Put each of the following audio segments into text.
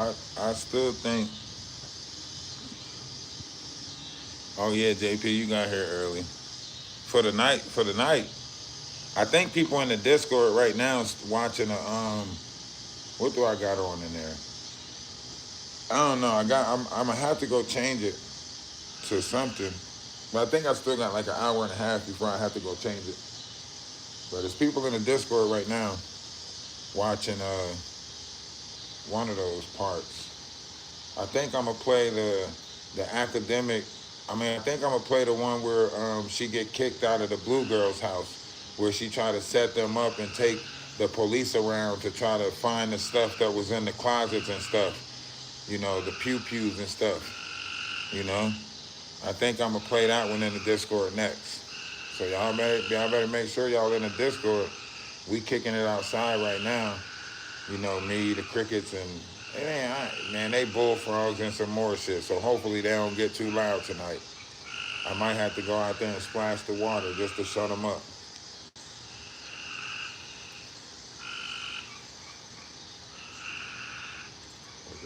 I still think. Oh yeah, JP, you got here early for the night. For the night, I think people in the Discord right now is watching a What do I got on in there? I don't know. I'm gonna have to go change it to something, but I think I still got like an hour and a half before I have to go change it. But there's people in the Discord right now watching one of those parts. I think I'm gonna play the academic. I mean, I think I'm gonna play the one where she get kicked out of the Blue Girls' house, where she tried to set them up and take the police around to try to find the stuff that was in the closets and stuff. You know, the pew pews and stuff. You know, I think I'm gonna play that one in the Discord next. So y'all better make sure y'all in the Discord. We kicking it outside right now. You know, me, the crickets, and it ain't, man, they bullfrogs and some more shit. So hopefully they don't get too loud tonight. I might have to go out there and splash the water just to shut them up.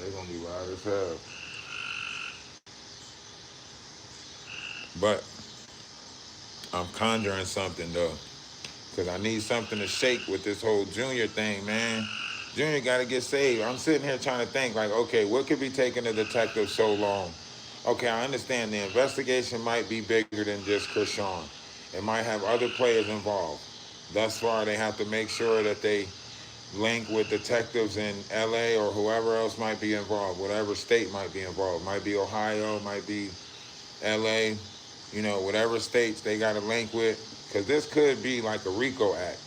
They gonna be loud as hell. But I'm conjuring something though, cause I need something to shake with this whole Junior thing, man. Junior got to get saved. I'm sitting here trying to think, like, okay, what could be taking the detective so long? Okay, I understand the investigation might be bigger than just Chrisean. It might have other players involved. Thus far, they have to make sure that they link with detectives in LA or whoever else might be involved, whatever state might be involved. Might be Ohio, might be LA, you know, whatever states they got to link with. Because this could be like a RICO act.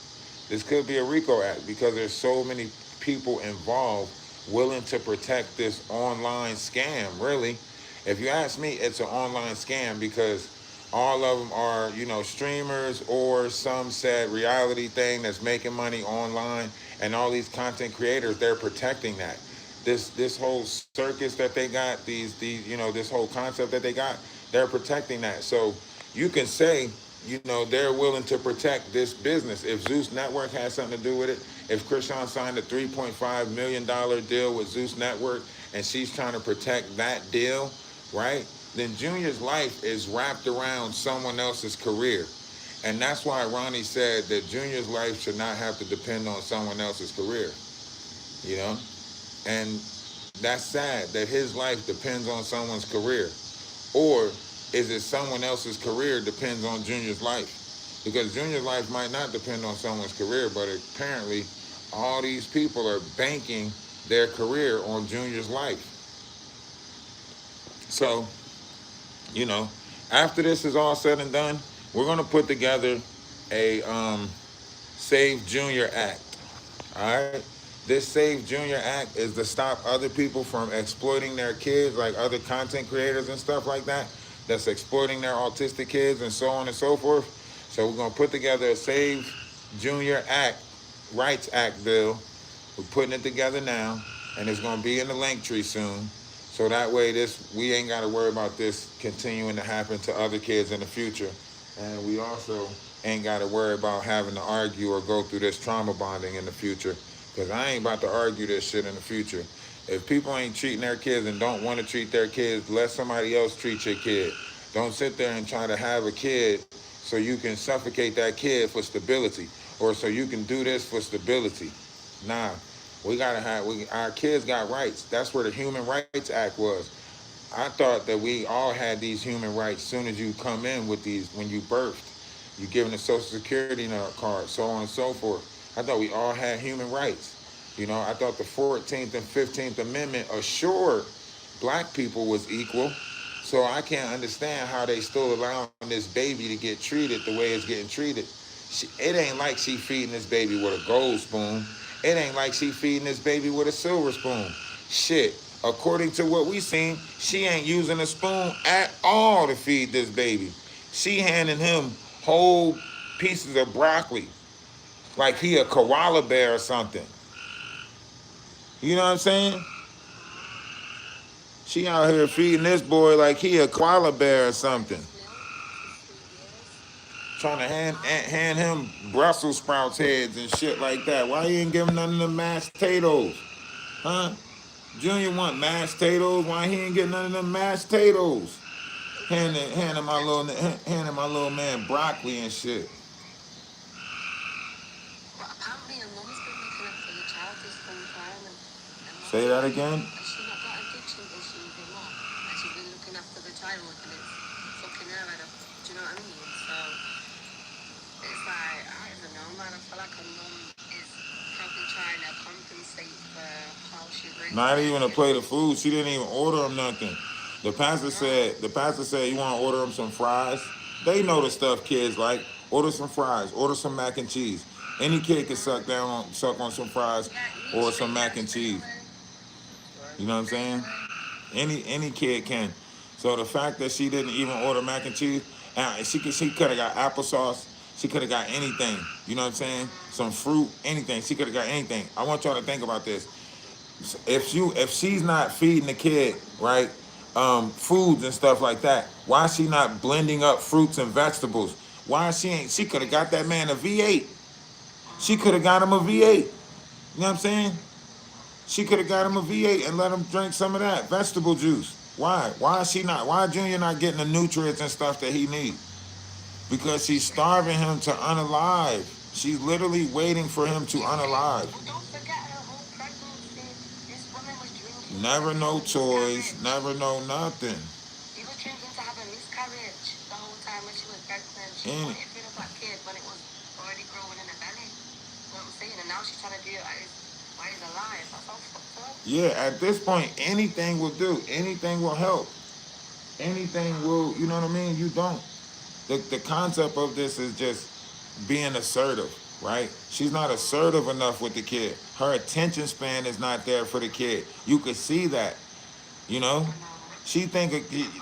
This could be a RICO act because there's so many people involved willing to protect this online scam, really. If you ask me, it's an online scam because all of them are, you know, streamers or some said reality thing that's making money online, and all these content creators, they're protecting that. This whole circus that they got, these you know, this whole concept that they got, they're protecting that. So you can say, you know, they're willing to protect this business. If Zeus Network has something to do with it, if Chrisean signed a $3.5 million deal with Zeus Network and she's trying to protect that deal, right? Then Junior's life is wrapped around someone else's career. And that's why Ronnie said that Junior's life should not have to depend on someone else's career, you know? And that's sad that his life depends on someone's career. Or is it someone else's career depends on Junior's life? Because Junior's life might not depend on someone's career, but apparently all these people are banking their career on Junior's life. So, you know, after this is all said and done, we're going to put together a Save Junior Act. All right? This Save Junior Act is to stop other people from exploiting their kids, like other content creators and stuff like that, that's exploiting their autistic kids and so on and so forth. So we're going to put together a Save Junior Act, Rights Act bill. We're putting it together now, and it's going to be in the link tree soon. So that way we ain't got to worry about this continuing to happen to other kids in the future. And we also ain't got to worry about having to argue or go through this trauma bonding in the future. Because I ain't about to argue this shit in the future. If people ain't treating their kids and don't want to treat their kids, let somebody else treat your kid. Don't sit there and try to have a kid so you can suffocate that kid for stability, or so you can do this for stability. Nah, our kids got rights. That's where the Human Rights Act was. I thought that we all had these human rights soon as you come in with these, when you birthed. You given a social security card, so on and so forth. I thought we all had human rights. You know, I thought the 14th and 15th Amendment assured black people was equal. So I can't understand how they still allowing this baby to get treated the way it's getting treated. It ain't like she feeding this baby with a gold spoon. It ain't like she feeding this baby with a silver spoon. Shit, according to what we seen, she ain't using a spoon at all to feed this baby. She handing him whole pieces of broccoli like he a koala bear or something. You know what I'm saying? She out here feeding this boy like he a koala bear or something. Trying to hand him Brussels sprouts heads and shit like that. Why you ain't give him none of the mashed potatoes? Huh? Junior want mashed potatoes. Why he ain't getting none of them mashed potatoes? Handing my little man broccoli and shit. But apparently her mum's been looking after the child this whole time, and Say that again. has she not got addiction issues or what? And she's been looking after the child and it's fucking her head up. Do you know what I mean? So it's like, I don't know, man. I feel like her mum is probably trying to compensate for how she raised Not her even a kid. plate of food. She didn't even order him nothing. The pastor said, you want to order him some fries? They know the stuff kids like. Order some fries. Order some mac and cheese. Any kid can suck on some fries Yeah, or eat some straight, mac yeah, and straight cheese. away. You know what I'm Straight saying? away. Any kid can. So the fact that she didn't even order mac and cheese, she could have got applesauce. She could have got anything. You know what I'm saying? Some fruit, anything. She could have got anything. I want y'all to think about this. If she's not feeding the kid right, foods and stuff like that, why is she not blending up fruits and vegetables? Why she ain't? She could have got that man a V8. She could have got him a V8. You know what I'm saying? She could have got him a V8 and let him drink some of that vegetable juice. Why? Why is she not? Why Junior not getting the nutrients and stuff that he needs? Because she's starving him to unalive. She's literally waiting for him to unalive. But don't forget her whole pregnancy. This woman was drinking Never to have no a toys, miscarriage. never no nothing. She was drinking to have a miscarriage the whole time when she was pregnant. She And wanted to feed up that kid when it was already growing in her belly. You know what I'm saying? And now she's trying to do it while he's alive. That's all fucked up. yeah, at this point, anything will do. Anything will help. Anything will, you know what I mean? You don't. The concept of this is just being assertive, right? She's not assertive enough with the kid. Her attention span is not there for the kid. You could see that, you know? I know. She think,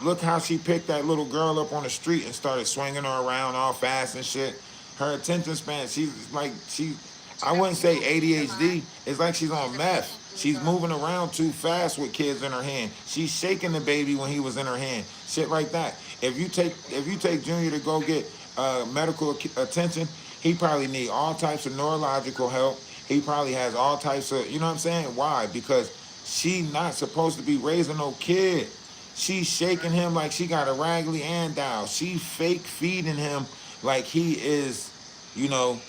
look how she picked that little girl up on the street and started swinging her around all fast and shit. Her attention span, she's like, She's I a wouldn't say people pleaser, ADHD. man. It's like she's She's on a people meth. She's pleaser. moving around too fast with kids in her hand. She's shaking the baby when he was in her hand. Shit like that. If you take Junior to go get medical attention, he probably need all types of neurological help. He probably has all types of, you know what I'm saying? Why? Because she not supposed to be raising no kid. She's shaking him like she got a Raggedy Ann doll. She fake feeding him like he is, you know,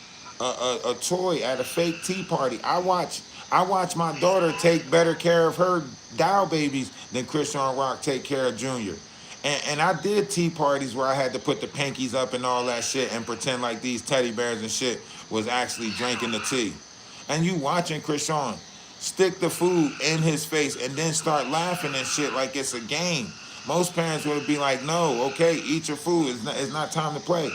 a toy at a fake tea party. I watch my daughter take better care of her doll babies than Christian Rock take care of Junior. And I did tea parties where I had to put the pinkies up and all that shit and pretend like these teddy bears and shit was actually drinking the tea. And you watching Krishan stick the food in his face and then start laughing and shit like it's a game. Most parents would be like, no, okay, eat your food. It's not time to play.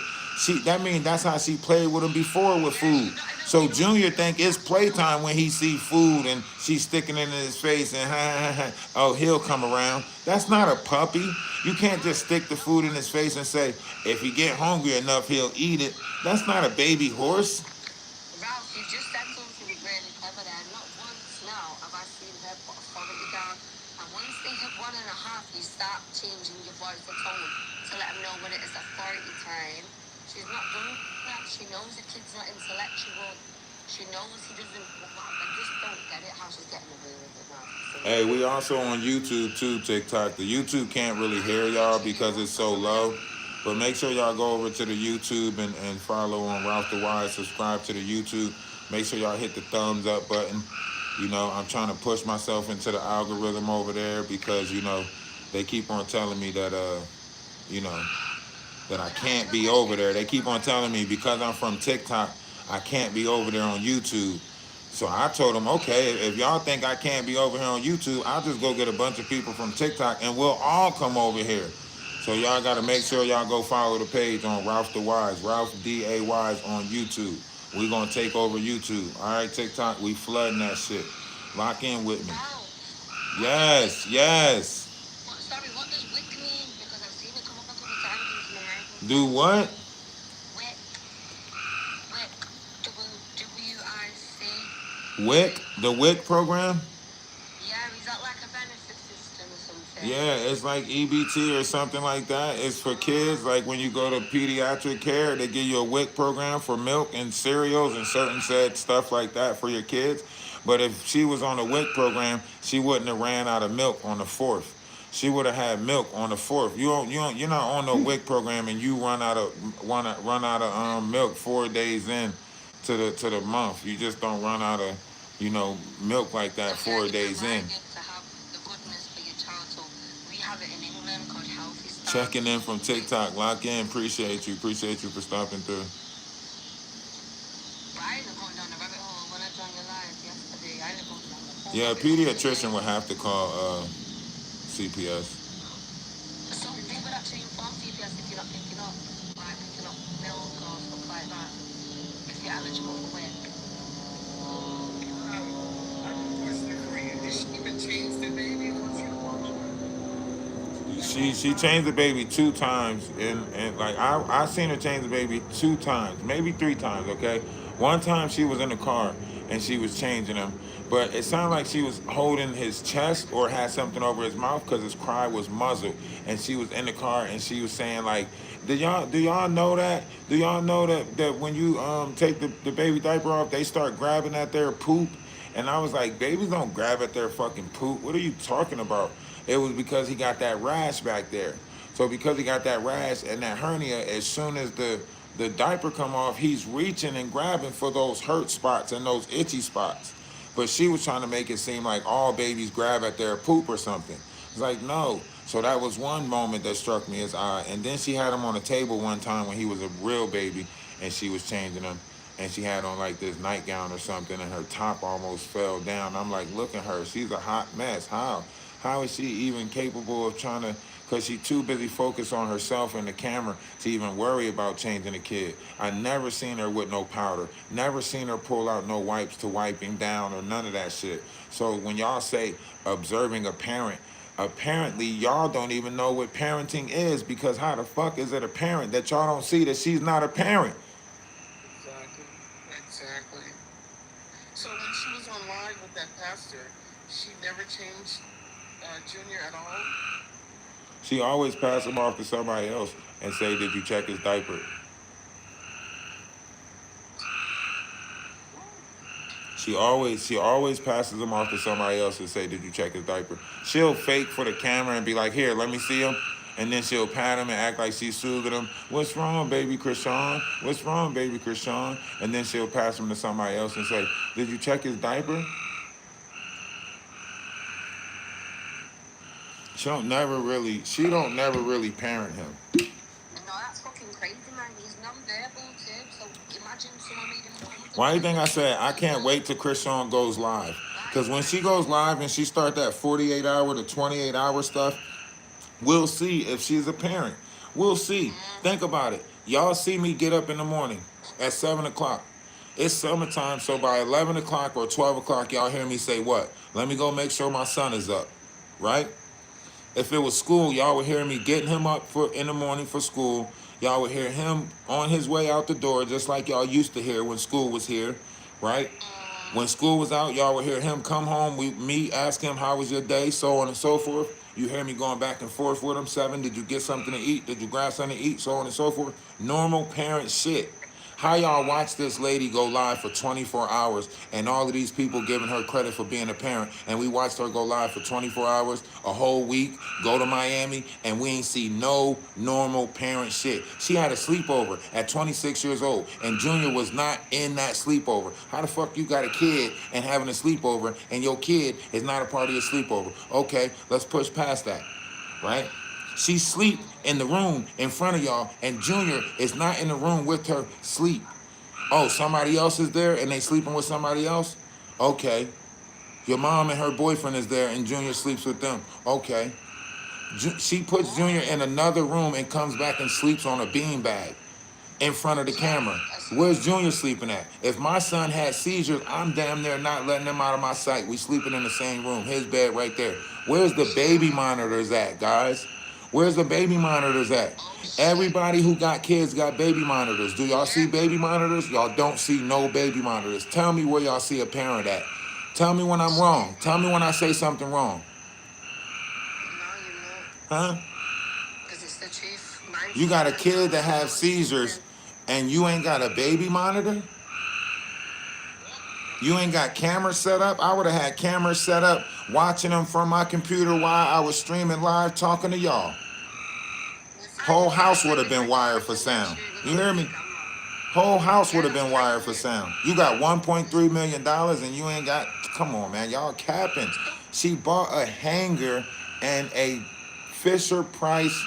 That means that's how she played with him before with Yeah, food. she's not even So giving him Junior food. think it's playtime when he see food and she's sticking it in his face and oh, he'll come around. That's not a puppy. You can't just stick the food in his face and say, if he get hungry enough, he'll eat it. That's not a baby horse. Ralph, you just said something really clever there. Not once now have I seen her put authority down. And once they hit 1.5, you start changing your voice or tone to let them know when it is authority time. She's not done that. She knows the kid's not intellectual. She knows he doesn't. I just don't get it how she's getting away with it now. Hey, we also on YouTube too, TikTok. The YouTube can't really hear y'all because it's so low. But make sure y'all go over to the YouTube and follow on Ralphdawise. Subscribe to the YouTube. Make sure y'all hit the thumbs up button. I'm trying to push myself into the algorithm over there because, they keep on telling me that, you know, that I can't be over there. They keep on telling me because I'm from TikTok, I can't be over there on YouTube. So I told them, okay, if y'all think I can't be over here on YouTube, I'll just go get a bunch of people from TikTok and we'll all come over here. So y'all got to make sure y'all go follow the page on Ralph the Wise, Ralph D-A-Wise on YouTube. We going to take over YouTube. All right, TikTok, we flooding that shit. Lock in with me. Ralph, what does Yes, yes. sorry, what does WIC mean? Because I've seen it come up a couple times in some American Do songs. what? WIC, WIC, W-I-C. WIC, the WIC program? Yeah, is that like a benefit system or something? Yeah, it's like EBT or something like that. It's for kids. Like when you go to pediatric care, they give you a WIC program for milk and cereals and certain said stuff like that for your kids. But if she was on the WIC program, she wouldn't have ran out of milk on the fourth. She would have had milk on the fourth. You're not on no WIC program and you run out of milk 4 days in to the month. You just don't run out of milk like that 4 days in. To have the goodness for your child. So we have it in England called Healthy Start. Checking in from TikTok. Lock in. Appreciate you. Appreciate you for stopping through. I ended up going down the rabbit hole when I joined your live yesterday. I ended up going down the whole Yeah, a rabbit hole. pediatrician would have to call CPS. So they would actually inform CPS if you're not picking up, like picking up milk or stuff like that, if you're eligible for WIC. Did she even change the baby? She changed the baby 2 times, and like I seen her change the baby 2 times, maybe 3 times. Okay, one time she was in the car and she was changing him, but it sounded like she was holding his chest or had something over his mouth because his cry was muzzled, and she was in the car and she was saying like, do y'all know that? Do y'all know that when you take the baby diaper off, they start grabbing at their poop? And I was like, babies don't grab at their fucking poop. What are you talking about? It was because he got that rash back there. So because he got that rash and that hernia, as soon as the diaper come off, he's reaching and grabbing for those hurt spots and those itchy spots. But she was trying to make it seem like all babies grab at their poop or something. It's like, no. So that was one moment that struck me as odd. And then she had him on the table one time when he was a real baby and she was changing him. And she had on like this nightgown or something and her top almost fell down. I'm like, look at her. She's a hot mess. How? How is she even capable of trying to, because she's too busy focused on herself and the camera to even worry about changing a kid. I never seen her with no powder. Never seen her pull out no wipes to wipe him down or none of that shit. So when y'all say observing a parent, apparently y'all don't even know what parenting is, because how the fuck is it a parent that y'all don't see that she's not a parent? Exactly. So when she was online with that pastor, she never changed Junior at all? She always pass him off to somebody else and say, did you check his diaper? She always passes him off to somebody else and say, did you check his diaper? She'll fake for the camera and be like, here, let me see him. And then she'll pat him and act like she's soothing him. What's wrong, baby Chrisean? What's wrong, baby Chrisean? And then she'll pass him to somebody else and say, did you check his diaper? She don't never really parent him. No, that's fucking crazy, man. He's non-verbal too, so imagine someone made him... Why do you think I said I can't wait till Chrisean goes live? Because when she goes live and she start that 48-hour to 28-hour stuff, we'll see if she's a parent. We'll see. Think about it. Y'all see me get up in the morning at 7 o'clock. It's summertime, so by 11 o'clock or 12 o'clock, y'all hear me say what? Let me go make sure my son is up, right? If it was school, y'all would hear me getting him up in the morning for school. Y'all would hear him on his way out the door, just like y'all used to hear when school was here, right? When school was out, y'all would hear him come home, me ask him, how was your day, so on and so forth. You hear me going back and forth with him. 7, did you get something to eat? Did you grab something to eat? So on and so forth. Normal parent shit. How y'all watch this lady go live for 24 hours and all of these people giving her credit for being a parent, and we watched her go live for 24 hours, a whole week, go to Miami, and we ain't see no normal parent shit. She had a sleepover at 26 years old, and Junior was not in that sleepover. How the fuck you got a kid and having a sleepover, and your kid is not a part of your sleepover? Okay, let's push past that, right? She sleep in the room in front of y'all, and Junior is not in the room with her sleep. Oh, somebody else is there and they sleeping with somebody else? Okay. Your mom and her boyfriend is there and Junior sleeps with them. Okay. She puts Junior in another room and comes back and sleeps on a beanbag in front of the camera. Where's Junior sleeping at? If my son had seizures, I'm damn near not letting him out of my sight. We sleeping in the same room. His bed right there. Where's the baby monitors at, guys? Where's the baby monitors at? Everybody who got kids got baby monitors. Do y'all see baby monitors? Y'all don't see no baby monitors. Tell me where y'all see a parent at. Tell me when I'm wrong. Tell me when I say something wrong. Huh? Because it's the truth. You got a kid that has seizures and you ain't got a baby monitor? You ain't got cameras set up. I would have had cameras set up watching them from my computer while I was streaming live talking to y'all. Whole house would have been wired for sound. You hear me? Whole house would have been wired for sound. You got $1.3 million and you ain't got. Come on, man, y'all capping. She bought a hanger and a Fisher Price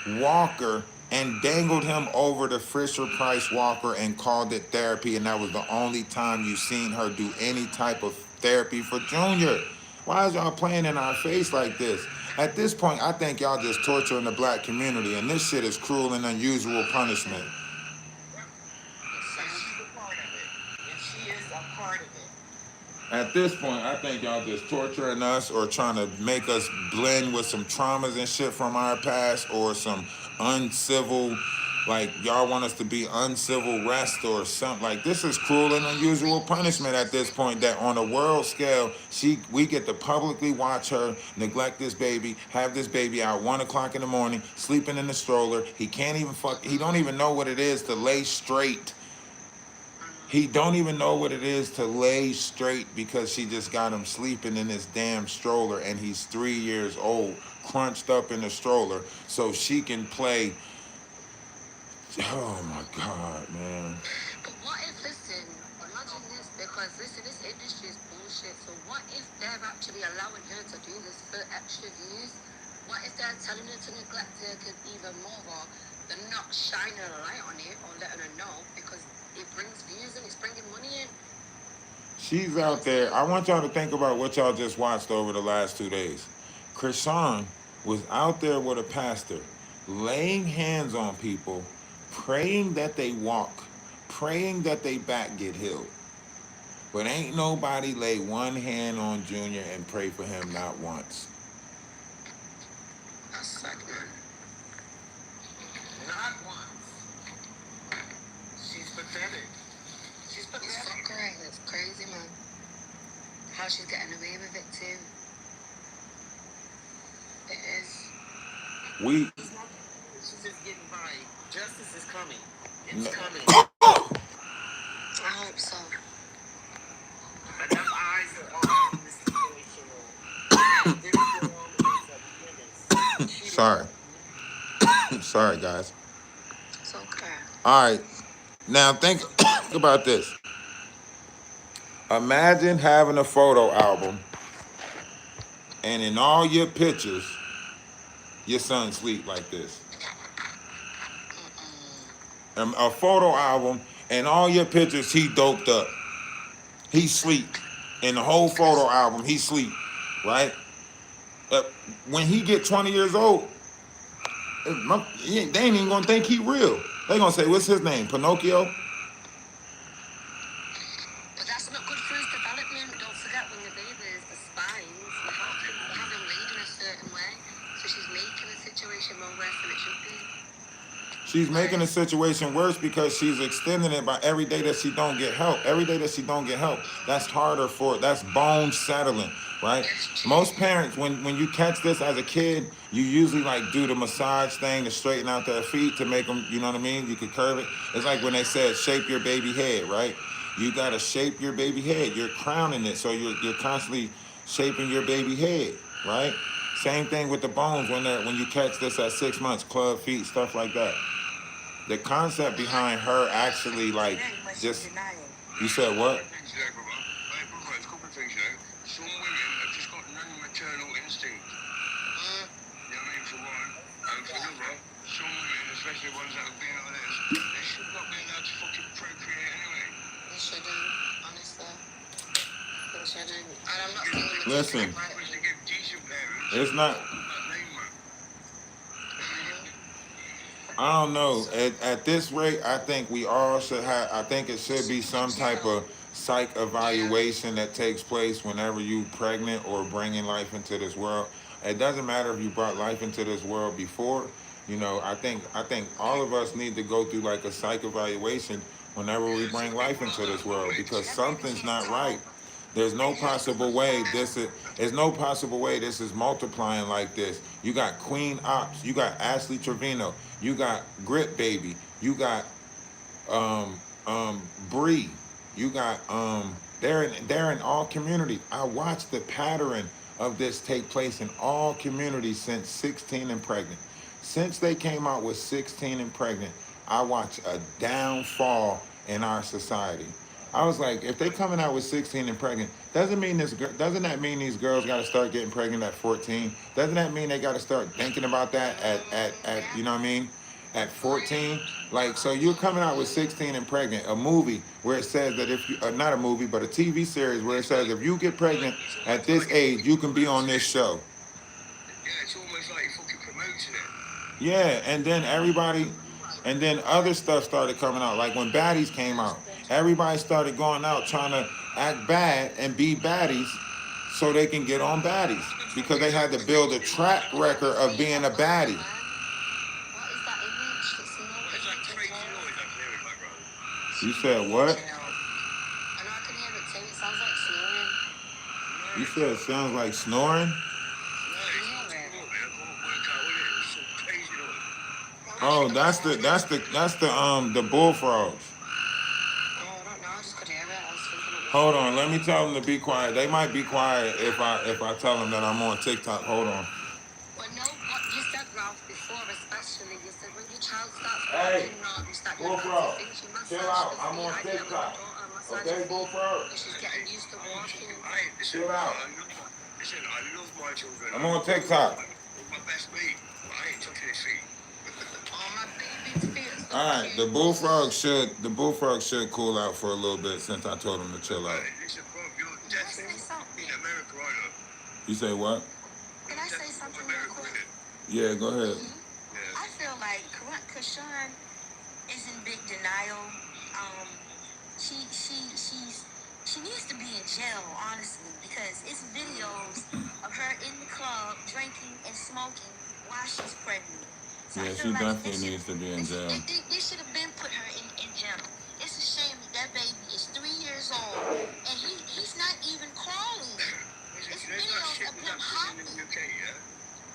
walker and dangled him over the Fisher Price walker and called it therapy. And that was the only time you seen her do any type of therapy for Junior. Why is y'all playing in our face like this? At this point, I think y'all just torturing the black community, and this shit is cruel and unusual punishment. She's a part of it. And she is a part of it. At this point, I think y'all just torturing us or trying to make us blend with some traumas and shit from our past or some uncivil, like y'all want us to be uncivil rest or something. Like this is cruel and unusual punishment at this point that on a world scale, we get to publicly watch her neglect this baby, have this baby out 1 o'clock in the morning, sleeping in the stroller. He can't even he don't even know what it is to lay straight. He don't even know what it is to lay straight because she just got him sleeping in this damn stroller and he's 3 years old, crunched up in the stroller so she can play. Oh my God, man. But what if, listen, imagine this, because listen, this industry is bullshit. So what if they're actually allowing her to do this for extra views? What if they're telling her to neglect her kid even more, or they're not shining a light on it or letting her know because it brings views and it's bringing money in? She's out there. I want y'all to think about what y'all just watched over the last 2 days. Chrisean was out there with a pastor, laying hands on people, praying that they walk, praying that they back get healed. But ain't nobody lay one hand on Junior and pray for him not once. That's sad, man. Not once. She's pathetic. She's It's pathetic. fuck right. It's crazy, man. How she's getting away with it too. It is. We She's not. She's just getting by. Justice is coming. It's coming. I hope so. Enough eyes are on this situation. This woman is a menace. She sorry. Sorry, guys. It's okay. All right. Now think about this. Imagine having a photo album and in all your pictures, your son sleep like this. A photo album and all your pictures, he doped up. He sleep. In the whole photo album, he sleep, right? When he get 20 years old, they ain't even gonna think he real. They gonna say, what's his name? Pinocchio? But that's not good for his development. Don't forget when the baby is the spines, you have them laid in a certain way. So she's making the situation more worse than it should be. She's making the situation worse because she's extending it by every day that she don't get help. Every day that she don't get help, that's harder for, that's bone settling, right? Most parents, when you catch this as a kid, you usually like do the massage thing to straighten out their feet to make them, you know what I mean? You could curve it. It's like when they said shape your baby head, right? You gotta shape your baby head. You're crowning it, so you're constantly shaping your baby head, right? Same thing with the bones when you catch this at 6 months, club feet, stuff like that. The concept behind her actually like just, you said what? Yeah, brother. Hey, brother, it's a couple of things, you know. Some women have just got non-maternal instinct. You know what I mean? For one. And for another, some women, especially ones that have been like this, they should not be allowed to fucking procreate anyway. They shouldn't, honestly. They shouldn't. And I'm not saying the Listen. right Supposed to give decent parents. It's not. That name, man. I don't know. At this rate, I think we all should have. I think it should be some type of psych evaluation that takes place whenever you pregnant or bringing life into this world. It doesn't matter if you brought life into this world before. You know, I think all of us need to go through like a psych evaluation whenever we bring life into this world because something's not right. There's no possible way this is. There's no possible way this is multiplying like this. You got Queen Ops. You got Ashley Trevino. You got Grit Baby. You got Bree. You got They're in all communities. I watched the pattern of this take place in all communities since 16 and pregnant. Since they came out with 16 and pregnant, I watched a downfall in our society. I was like, if they coming out with 16 and pregnant, doesn't that mean these girls got to start getting pregnant at 14? Doesn't that mean they got to start thinking about that at you know what I mean? At 14, like, so you're coming out with 16 and pregnant, a movie where it says that if you, not a movie, but a TV series where it says if you get pregnant at this age, you can be on this show. Yeah, it's almost like fucking promoting it. Yeah, and then and then other stuff started coming out. Like when Baddies came out, everybody started going out trying to act bad and be baddies so they can get on Baddies because they had to build a track record of being a baddie. What is that image that's in What is that crazy noise I can hear in the background? You said what? I know I can hear it too. It sounds like snoring. You said it sounds like snoring? No, it's not Hear it? cool, man. I can't work out what it is. It's some crazy noise. Oh, the bullfrogs. Oh, I don't know. I just could hear it. I was thinking it was. Hold on, let me tell them to be quiet. They might be quiet if I tell them that I'm on TikTok. Hold on. Well, no, what you said, Ralph, before, especially, you said when your child starts Hey, walking up, you start doing bullfrog, things, you massage chill out. the I'm feet. on I do it with my TikTok. daughter, massage Okay, her feet, bullfrog. because she's getting used to walking. Listen, Chill out. I love my children. I'm on TikTok. He's my best mate. But I ain't touching his feet. Oh, my baby's feet are so All right, cute. the bullfrog should cool out for a little bit since I told him to chill out. Listen, bro, you're Can I say definitely something? in America, aren't you? You say what? Can I say something real America, quick? isn't it? Yeah, go ahead. Yeah. I feel like Chrisean is in big denial. Um, she needs to be in jail, honestly, because it's videos of her in the club drinking and smoking while she's pregnant. So I Yeah, feel she like definitely needs to be in jail. They should have been put her in jail. It's a shame that baby is 3 years old and he's not even crawling. It's videos of him hopping. In the UK, yeah?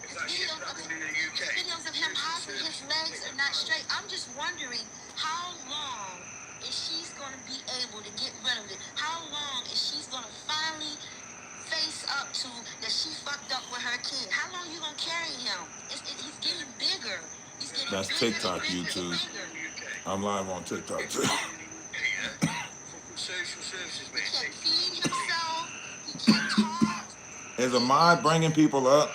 It's It's that shit videos of happening in the UK. videos of him hopping. His legs are not straight. I'm just wondering how long is she's gonna be able to get rid of it? How long is she's gonna finally face up to that she fucked up with her kid? How long you gonna carry him? He's getting bigger. He's getting That's bigger TikTok, and bigger YouTube. and bigger. I'm live on TikTok too. Fucking social services, He mate. can't feed himself. He can't talk. Is a mod bringing people up,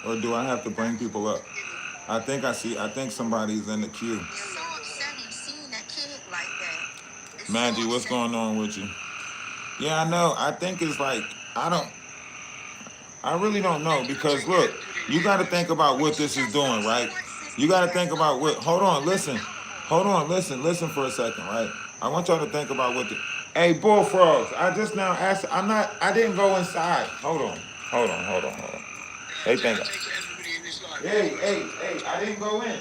or do I have to bring people up? I think somebody's in the queue. It's so upsetting seeing that kid like that. It's Maggie, so what's upsetting. going on with you? Yeah, I know. I think it's like I really don't know because look, you got to think about what this is doing, right? You got to think about what. Hold on, listen for a second, right? I want y'all to think about what the. Hey, bullfrogs! I just now asked. I didn't go inside. Hold on. They think. Everybody in this life. Hey! I didn't go in.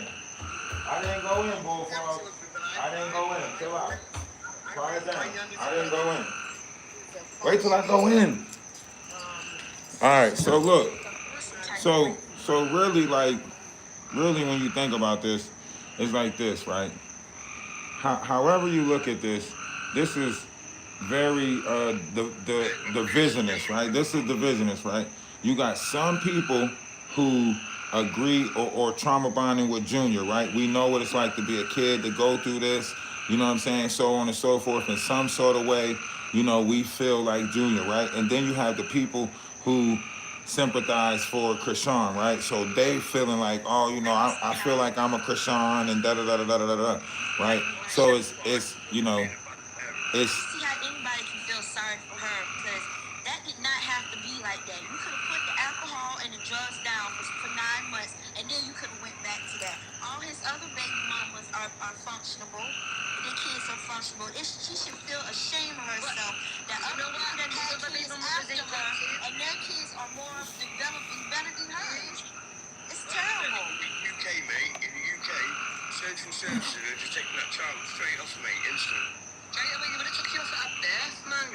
Bullfrogs. I didn't go in. Chill out. Quiet down. I didn't go in. Wait till I go in. All right. So look. So really, when you think about this, it's like this, right? However you look at this, this is very the divisionist, right? This is divisionist, right? You got some people who agree or trauma bonding with Junior, right? We know what it's like to be a kid, to go through this, you know what I'm saying, so on and so forth. In some sort of way, you know, we feel like Junior, right? And then you have the people who sympathize for Chrisean, right? So they feeling like, oh, you know, I feel like I'm a Chrisean and da da da da da da da, right? So it's you know, it's See how anybody can feel sorry for her because that did not have to be like that. You could have put the alcohol and the drugs down for 9 months, and then you could have went back to that. All his other baby mamas are functionable. Their kids are functionable. She should feel ashamed of herself that other people that had kids after her, and their kids are more developing better than hers. It's terrible. In the UK, mate, in the UK, social services are just taking that child straight off, mate, instant. But it took you off at birth, man.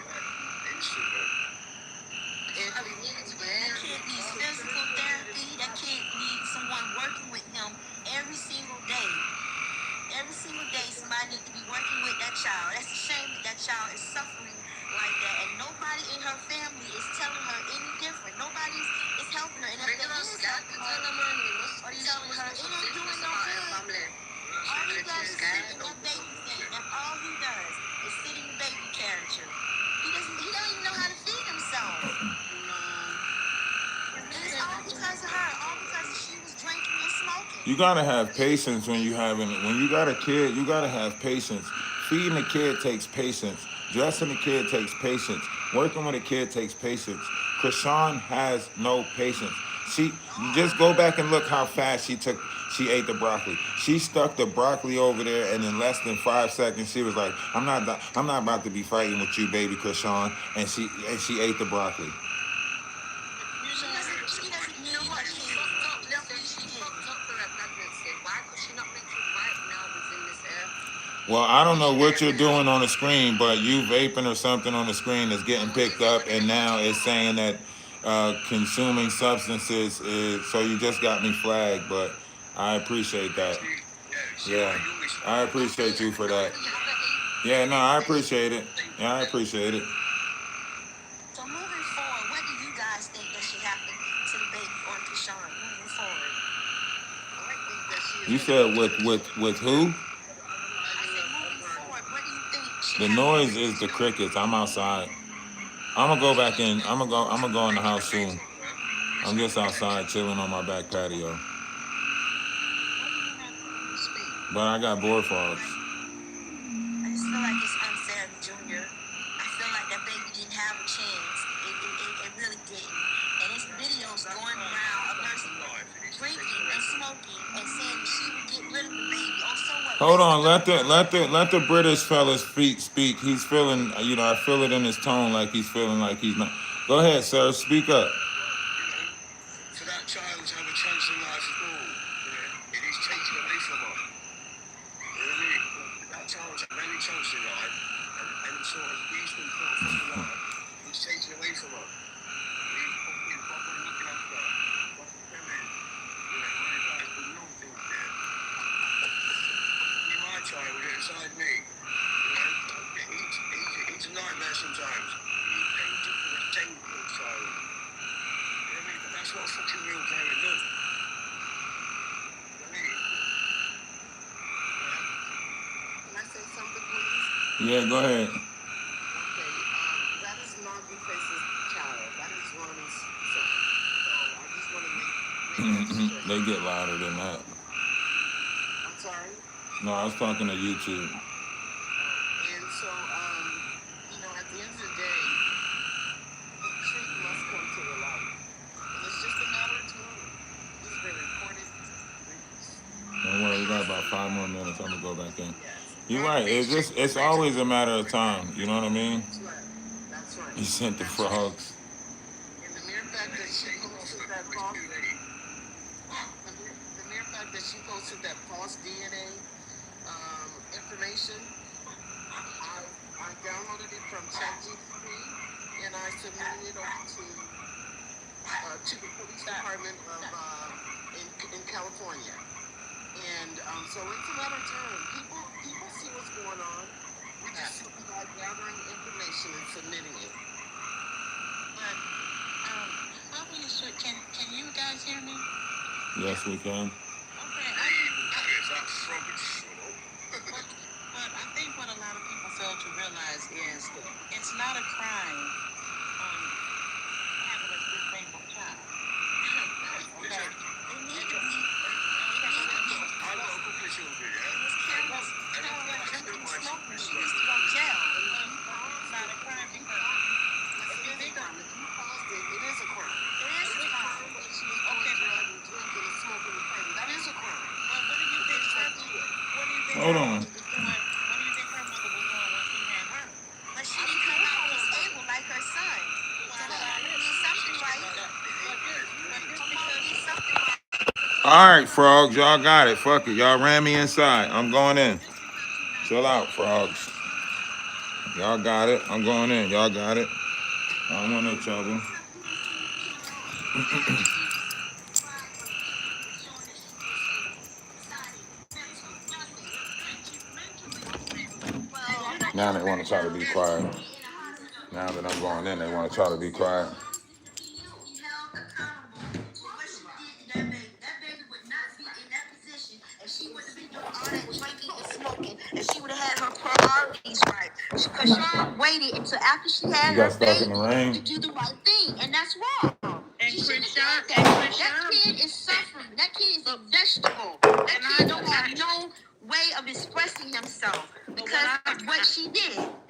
Instant, bro. That kid needs physical therapy. That kid needs someone working with him every single day. Every single day, somebody needs to be working with that child. That's a shame that child is suffering You gotta have patience when when you got a kid. You gotta have patience. Feeding a kid takes patience. Dressing a kid takes patience. Working with a kid takes patience. Chrisean has no patience. You just go back and look how fast she ate the broccoli. She stuck the broccoli over there, and in less than 5 seconds, she was like, I'm not about to be fighting with you, baby Chrisean." And she ate the broccoli. You know what? She fucked up. Listen, she fucked up for her pregnancy. Why could she not make it right now within this air? Well, I don't know what you're doing on the screen, but you vaping or something on the screen is getting picked up, and now it's saying that consuming substances is. So you just got me flagged, but I appreciate that. Yeah, I appreciate you for that. Yeah, no, I appreciate it. Yeah, I appreciate it. So moving forward, what do you guys think that should happen to the baby on Chrisean moving forward? I think that she You is said gonna with who? I said moving forward, what do you think should The happen? noise is the crickets. I'm outside. I'm gonna go back in. I'm gonna go in the house soon. I'm just outside chilling on my back patio. Why do you not speak? But I got board frogs. I just feel like it's unfair to Junior. I feel like that baby didn't have a chance. It really didn't. And there's videos going around of her drinking and smoking and saying that she would get rid of the baby. Oh, so what? Hold on, let the British fellas speak. He's feeling, I feel it in his tone, like he's feeling like he's not. Go ahead, sir, speak up. For that child to have a chance in life at all, it is taken away from her. You know what I mean? That child to have any chance in life, and any sort of decent purpose in life, it's taken away from her. He's fucking properly looking after her. Proper feminine. One of guys with nothing there. My child inside me. It's a nightmare sometimes. He's painted for the temple child. You know what I mean? But that's what fucking real parent does. You know what I mean? Can I say something, please? Yeah, go ahead. Okay, that is not Blueface's child. That is Ronnie's son. So I just want to make that straight. They get louder than that. I'm sorry. No, I was talking to YouTube. And so, at the end of the day, the truth must come to the light. And it's just a matter of time. It's been reported. Don't worry, we got about 5 more minutes. I'm gonna go back in. Yes. You're right. It's always a matter of time. You know what I mean? That's right. That's right. He sent the frogs. And the mere fact that she posted that false, the mere fact that she posted that false DNA information, I downloaded it from ChatGPT and I submitted it over to the police department of in California. And so it's a matter of time. People see what's going on. We just simply by gathering information and submitting it. But obviously, can you guys hear me? Yes, we can. Okay, If that frog is shut up. but I think what a lot of people fail to realize is it's not a crime having a disabled child. Okay, it needs to be. I've got a couple of children, yeah? Miss Carol's drinking and smoking. She needs to go to jail. It's not a crime because if you're legal, If you paused it, it is a crime. it is a crime. But she was okay, driving, drinking, and smoking and partying. That is a crime. But what do you think her? What do you think? Hold her on. mother was doing? What do you think her mother was doing when she had her? But she didn't come out disabled like her son. So there needs something right. All right, frogs, y'all got it. Fuck it, y'all ran me inside. I'm going in. Chill out, frogs. Y'all got it. I'm going in. Y'all got it. I don't want no trouble. Now they want to try to be quiet. Now that I'm going in, they want to try to be quiet. And she would have had her priorities right. Because Sean waited until after she had You got her stuck in the baby rain? to do the right thing, and that's wrong. And She shouldn't Chrisean, have done that. That kid is suffering. That kid is a vegetable.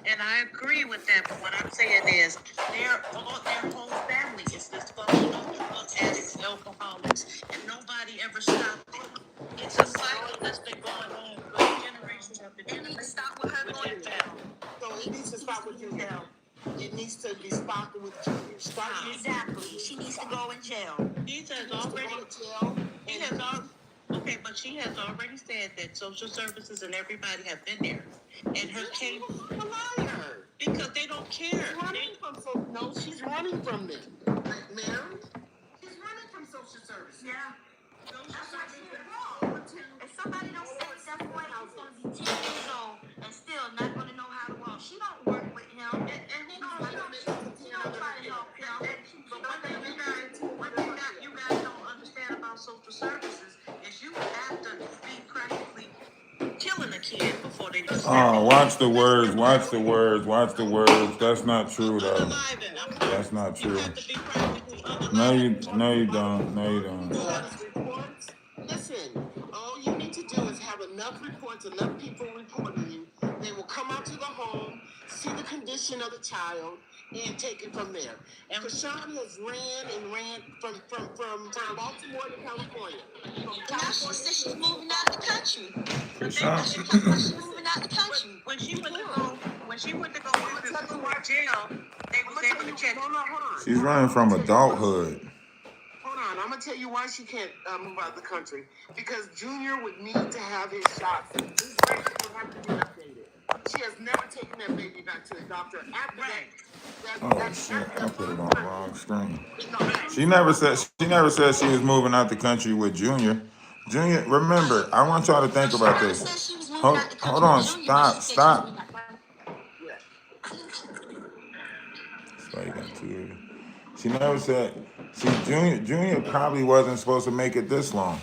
And I agree with that, but what I'm saying is their whole family is dysfunctional, drug addicts, alcoholics, and nobody ever stopped it. It's a cycle that's been going on for generations after It needs to generations stop with her with going that to jail. family. So it needs to stop with Junior. It needs to be stopped with Junior. Stop with Exactly. She needs to go in jail. She has She needs to already, go to jail. she has al- okay, but she has already said that social services and everybody have been there. And her case, She's a liar. because they don't care. She's running from no, she's running from them. Mary, she's running from social services. Yeah. That's what they wrong. If somebody don't step that boy, he's gonna be 10 years old and still not gonna know how to walk. She don't work with him, and he don't try to help him. But one thing you guys don't understand about social services is you have to be practically killing a kid before they just Oh, watch the words, watch the words, watch the words. That's not true, though. unaliving. That's not You true. have to be practically No, unaliving. no, you don't. No, you don't. Reports. Listen, all you need to do is have enough reports, enough people reporting you. They will come out to the home, see the condition of the child, and take it from there. And Chrisean has ran from Baltimore to California. From Now she said she's moving out the country. Chrisean. She's moving out the country. When she went to go visit jail, they was able to check. No, hold on. She's running from adulthood. Hold on, I'm gonna tell you why she can't move out of the country. Because Junior would need to have his shots. His record would have to be updated. She has never taken that baby back to the doctor after that. Oh shit! I put it on the wrong screen. She never said she was moving out the country with Junior. Junior, remember, I want y'all to think about this. Hold on, stop. So you got two. She never said. See, Junior probably wasn't supposed to make it this long.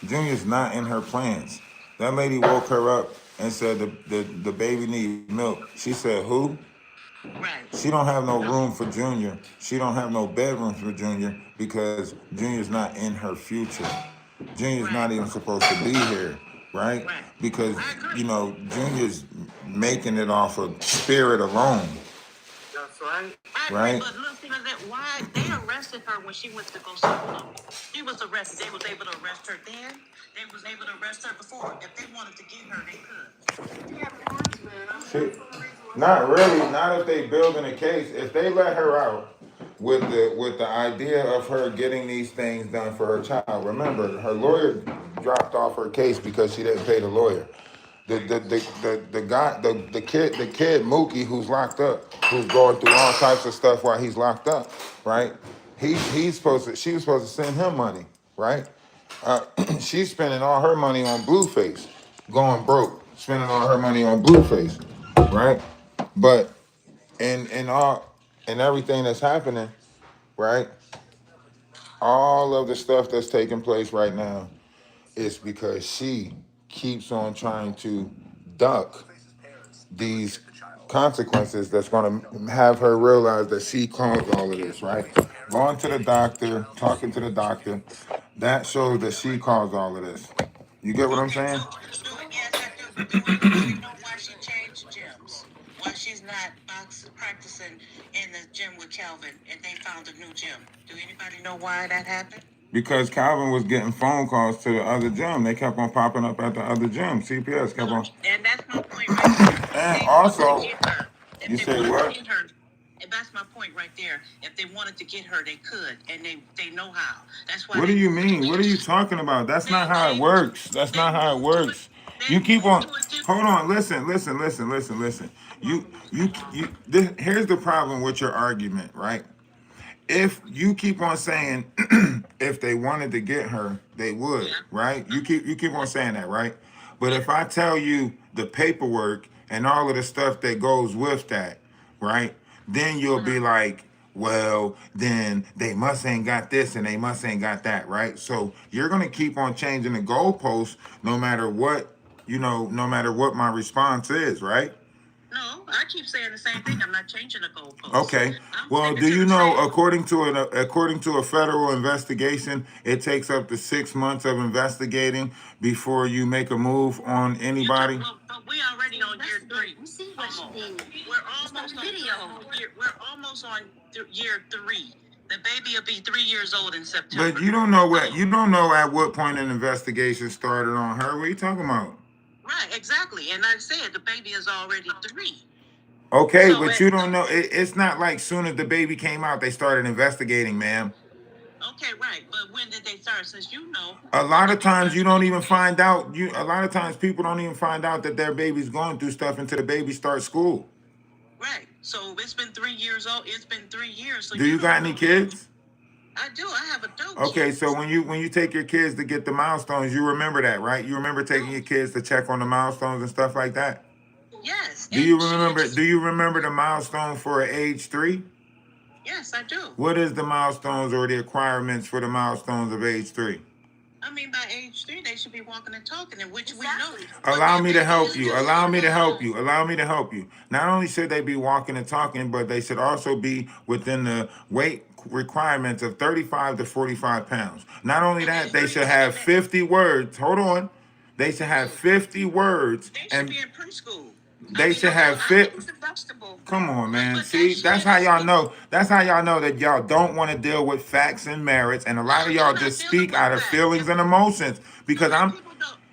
Junior's not in her plans. That lady woke her up and said the baby needs milk. She said, who? Right. She don't have no room for Junior. She don't have no bedroom for Junior because Junior's not in her future. Junior's not even supposed to be here, right? Because, you know, Junior's making it off of spirit alone. That's right. Right. But look, why they arrested her when she went to go see them. She was arrested. They was able to arrest her then. They was able to arrest her before. If they wanted to get her, they could. Not really. Not if they building a case. If they let her out with the idea of her getting these things done for her child. Remember, her lawyer dropped off her case because she didn't pay the lawyer. The kid Mookie, who's locked up, who's going through all types of stuff while he's locked up, right? She was supposed to send him money, right? She's spending all her money on Blueface, going broke, spending all her money on Blueface, right? But in everything that's happening, right? All of the stuff that's taking place right now is because she keeps on trying to duck these consequences that's going to have her realize that she caused all of this, right? Going to the doctor, talking to the doctor, that shows that she caused all of this. You get what I'm saying? Yes, I do. But do anybody know why she changed gyms? Why she's not practicing in the gym with Calvin and they found a new gym? Do anybody know why that happened? Because Calvin was getting phone calls to the other gym. They kept on popping up at the other gym. CPS kept on. And that's my point right there. And also, you say what? And that's my point right there. If they wanted to get her, they could, and they know how. That's why. What do you mean? What are you talking about? That's not how it works. That's not how it works. You keep on. Hold on. Listen. Here's the problem with your argument, right? If you keep on saying if they wanted to get her, they would, right? You keep on saying that, right? But if I tell you the paperwork and all of the stuff that goes with that, right? Then you'll be like, well, then they must ain't got this and they must ain't got that, right? So you're gonna keep on changing the goalposts no matter what, no matter what my response is, right? No, I keep saying the same thing. I'm not changing the goalposts. Okay. Well, do you know, according to a federal investigation, it takes up to 6 months of investigating before you make a move on anybody? We already on year 3. We see what she did. We're almost on year 3. The baby will be 3 years old in September. But you don't know at what point an investigation started on her. What are you talking about? Right, exactly. And I said the baby is already 3. Okay, so but you don't know. It's not like soon as the baby came out, they started investigating, ma'am. Okay, right. But when did they start? Since you know. A lot of times you don't even find out. A lot of times people don't even find out that their baby's going through stuff until the baby starts school. Right. So it's been 3 years old. It's been 3 years. So do you got any kids? I do. I have adult Okay, kids. so when you take your kids to get the milestones, you remember that, right? You remember taking your kids to check on the milestones and stuff like that? Yes. Do you remember the milestone for age 3? Yes, I do. What is the milestones or the requirements for the milestones of age 3? I mean, by age 3, they should be walking and talking, in which Exactly. we know. Allow me to help you. Allow me to help you. Allow me to help you. Not only should they be walking and talking, but they should also be within the weight requirements of 35 to 45 pounds. Not only that, they should have 50 words. Hold on. They should have 50 words. They should be in preschool. They should have fit. Come on, man. See, that's how y'all know. That's how y'all know that y'all don't want to deal with facts and merits, and a lot of y'all just speak out of feelings and emotions. Because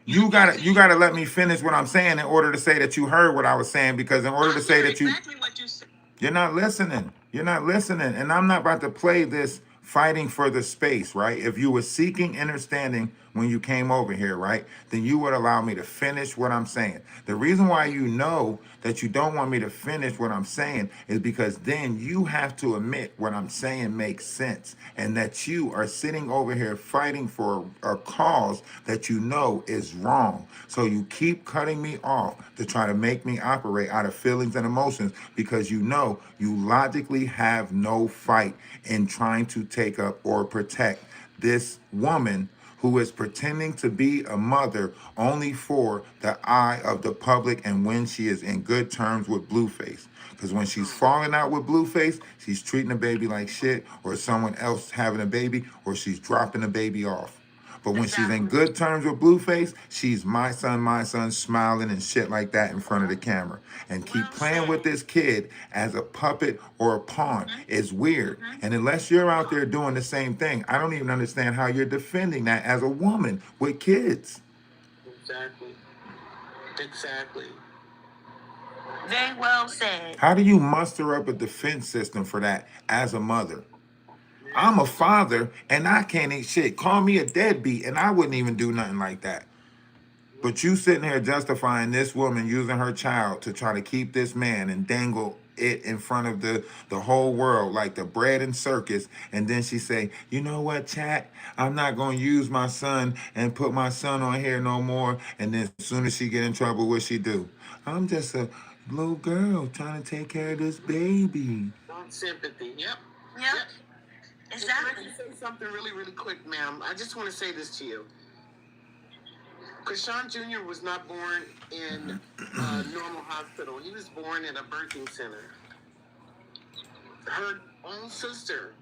you gotta let me finish what I'm saying in order to say that you heard what I was saying. Because in order to say that you're not listening. You're not listening, and I'm not about to play this fighting for the space, right? If you were seeking understanding when you came over here, right, then you would allow me to finish what I'm saying. The reason why you know that you don't want me to finish what I'm saying is because then you have to admit what I'm saying makes sense, and that you are sitting over here fighting for a cause that you know is wrong. So you keep cutting me off to try to make me operate out of feelings and emotions because you know you logically have no fight in trying to take up or protect this woman who is pretending to be a mother only for the eye of the public and when she is in good terms with Blueface. Because when she's falling out with Blueface, she's treating the baby like shit, or someone else having a baby, or she's dropping the baby off. But when she's in good terms with Blueface, she's my son, smiling and shit like that in front of the camera. And keep playing with this kid as a puppet or a pawn is weird. And unless you're out there doing the same thing, I don't even understand how you're defending that as a woman with kids. Exactly. Very well said. How do you muster up a defense system for that as a mother? I'm a father, and I can't eat shit. Call me a deadbeat, and I wouldn't even do nothing like that. But you sitting here justifying this woman using her child to try to keep this man and dangle it in front of the whole world like the bread and circus, and then she say, you know what, chat? I'm not going to use my son and put my son on here no more. And then as soon as she get in trouble, what she do? I'm just a little girl trying to take care of this baby. Sympathy. Yep. Exactly. Can I say something really, really quick, ma'am? I just want to say this to you. Chrisean Jr. was not born in a normal hospital. He was born in a birthing center. Her own sister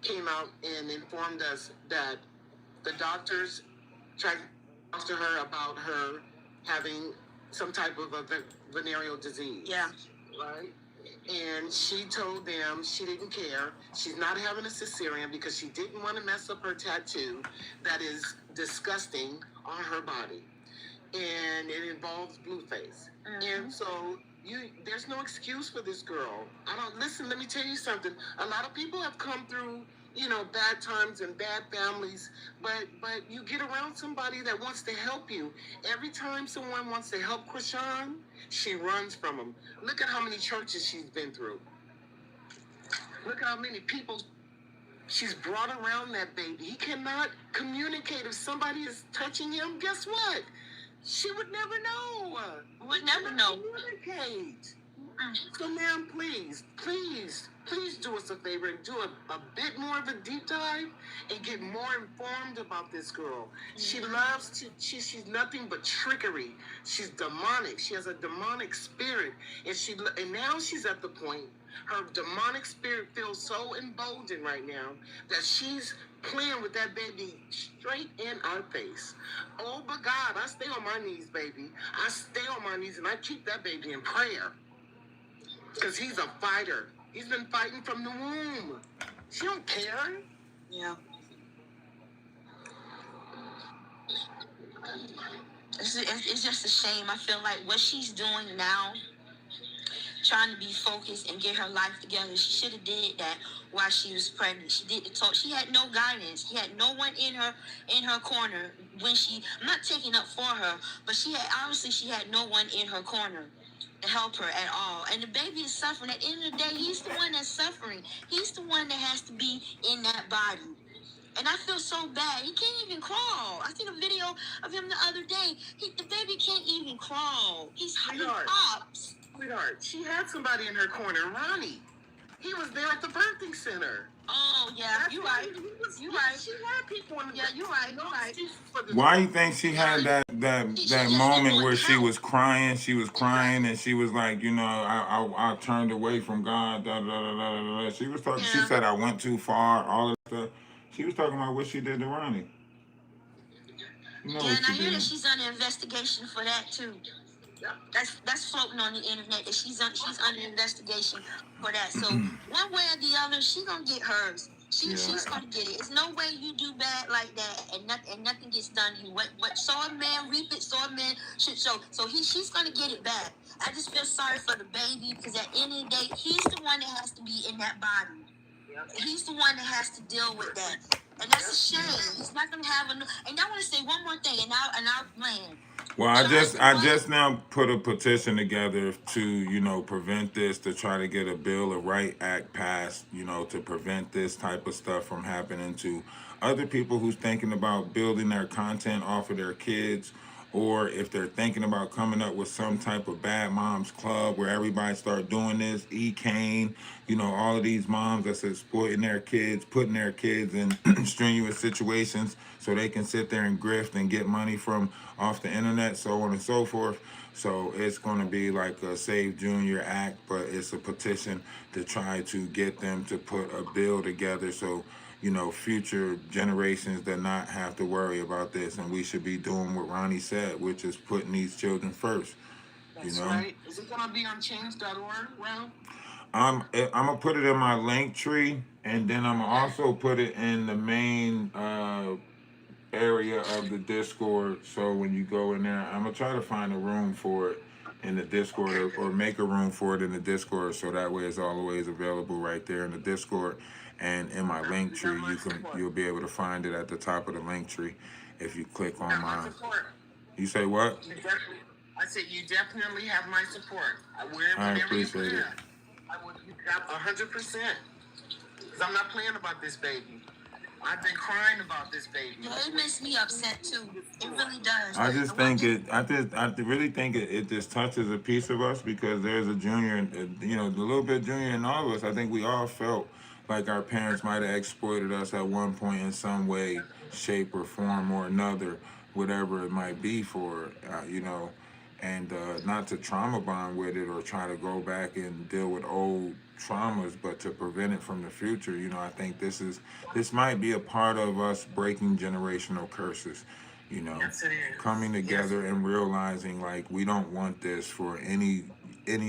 came out and informed us that the doctors tried to talk to her about her having some type of a venereal disease. Yeah. Right? And she told them she didn't care. She's not having a cesarean because she didn't want to mess up her tattoo that is disgusting on her body. And it involves Blueface. And so there's no excuse for this girl. Let me tell you something. A lot of people have come through, bad times and bad families, but you get around somebody that wants to help you. Every time someone wants to help Chrisean, she runs from them. Look at how many churches she's been through. Look at how many people she's brought around that baby. He cannot communicate. If somebody is touching him, guess what? She would never know. Would never know. Communicate. So, ma'am, please do us a favor and do a bit more of a deep dive and get more informed about this girl. She loves to, she's nothing but trickery. She's demonic. She has a demonic spirit. And now she's at the point Her demonic spirit feels so emboldened right now that she's playing with that baby straight in our face. Oh, but God, I stay on my knees, baby. I stay on my knees and I keep that baby in prayer. Because he's a fighter. He's been fighting from the womb. She don't care. Yeah. It's just a shame. I feel like what she's doing now, trying to be focused and get her life together, she should have did that while she was pregnant. She did the talk. She had no guidance. She had no one in her corner when she. I'm not taking up for her, but she had no one in her corner to help her at all. And the baby is suffering. At the end of the day, he's the one that's suffering. He's the one that has to be in that body. And I feel so bad. He can't even crawl. I seen a video of him the other day. The baby can't even crawl. He hops. Sweetheart, she had somebody in her corner, Ronnie. He was there at the birthing center. Oh, yeah, you're right. You're right. She had people in the you're right. You're right. Why do you think she had that moment where she was crying? She was crying and she was like, you know, I turned away from God. Da, da, da, da, da, da. She was talking. She said I went too far. All of that stuff. She was talking about what she did to Ronnie. You know and I hear that she's under investigation for that too. That's floating on the internet that she's under investigation for that. So one way or the other, she gonna get hers. She's gonna get it. It's no way you do bad like that and nothing gets done. What saw a man reap it, saw a man should sow. So she's gonna get it back. I just feel sorry for the baby because at the end of the day, he's the one that has to be in that body. He's the one that has to deal with that, and that's a shame. He's not gonna have and I want to say one more thing, and I'll land. Well, I just now put a petition together to, you know, prevent this, to try to get a Bill of Right Act passed, you know, to prevent this type of stuff from happening to other people who's thinking about building their content off of their kids, or if they're thinking about coming up with some type of bad moms club where everybody start doing this, Kane, you know, all of these moms that's exploiting their kids, putting their kids in strenuous situations so they can sit there and grift and get money from off the internet, so on and so forth. So it's going to be like a Save Junior Act, but it's a petition to try to get them to put a bill together so, you know, future generations do not have to worry about this. And we should be doing what Ronnie said, which is putting these children first. That's you know? Right. Is it going to be on change.org, Ralph? I'm gonna put it in my link tree, and then I'm gonna also put it in the main area of the Discord. So when you go in there, I'm gonna try to find a room for it in the Discord, or make a room for it in the Discord, so that way it's always available right there in the Discord. And in my link tree, you'll be able to find it at the top of the link tree if you click on my. You say what? I said you definitely have my support. I appreciate it. I would 100%. Because I'm not playing about this baby. I've been crying about this baby. Yeah, it makes me upset too. It really does. I really think it just touches a piece of us, because there's a junior, you know, the little bit junior in all of us. I think we all felt like our parents might have exploited us at one point in some way, shape, or form or another, whatever it might be for, you know. And not to trauma bond with it or try to go back and deal with old traumas, but to prevent it from the future. You know, I think this might be a part of us breaking generational curses, you know, yes, it is. Coming together and realizing like we don't want this for any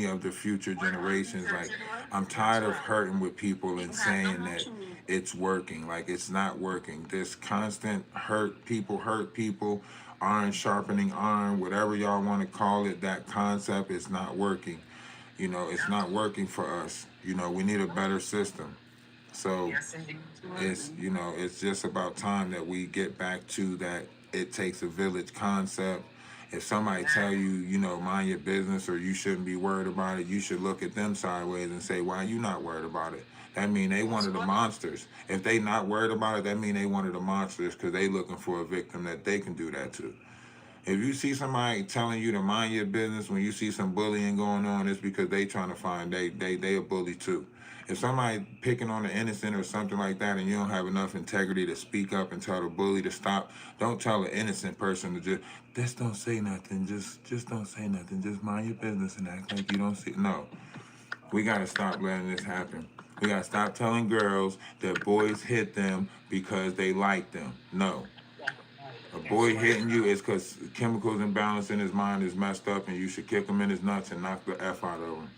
of the future generations. Like, I'm tired of hurting with people and saying that it's working. Like, it's not working. This constant hurt people, iron sharpening iron, whatever y'all want to call it, that concept is not working. You know, it's not working for us. You know, we need a better system. So it's, you know, it's just about time that we get back to that it takes a village concept. If somebody tell you, you know, mind your business or you shouldn't be worried about it, you should look at them sideways and say, why are you not worried about it? That mean they one of the monsters. If they not worried about it, that mean they one of the monsters, because they looking for a victim that they can do that to. If you see somebody telling you to mind your business when you see some bullying going on, it's because they trying to find they a bully too. If somebody picking on the innocent or something like that, and you don't have enough integrity to speak up and tell the bully to stop, don't tell an innocent person to just don't say nothing. Just don't say nothing. Just mind your business and act like you don't see. No. We gotta stop letting this happen. We gotta stop telling girls that boys hit them because they like them. No. A boy hitting you is because chemicals imbalance in his mind is messed up, and you should kick him in his nuts and knock the F out of him.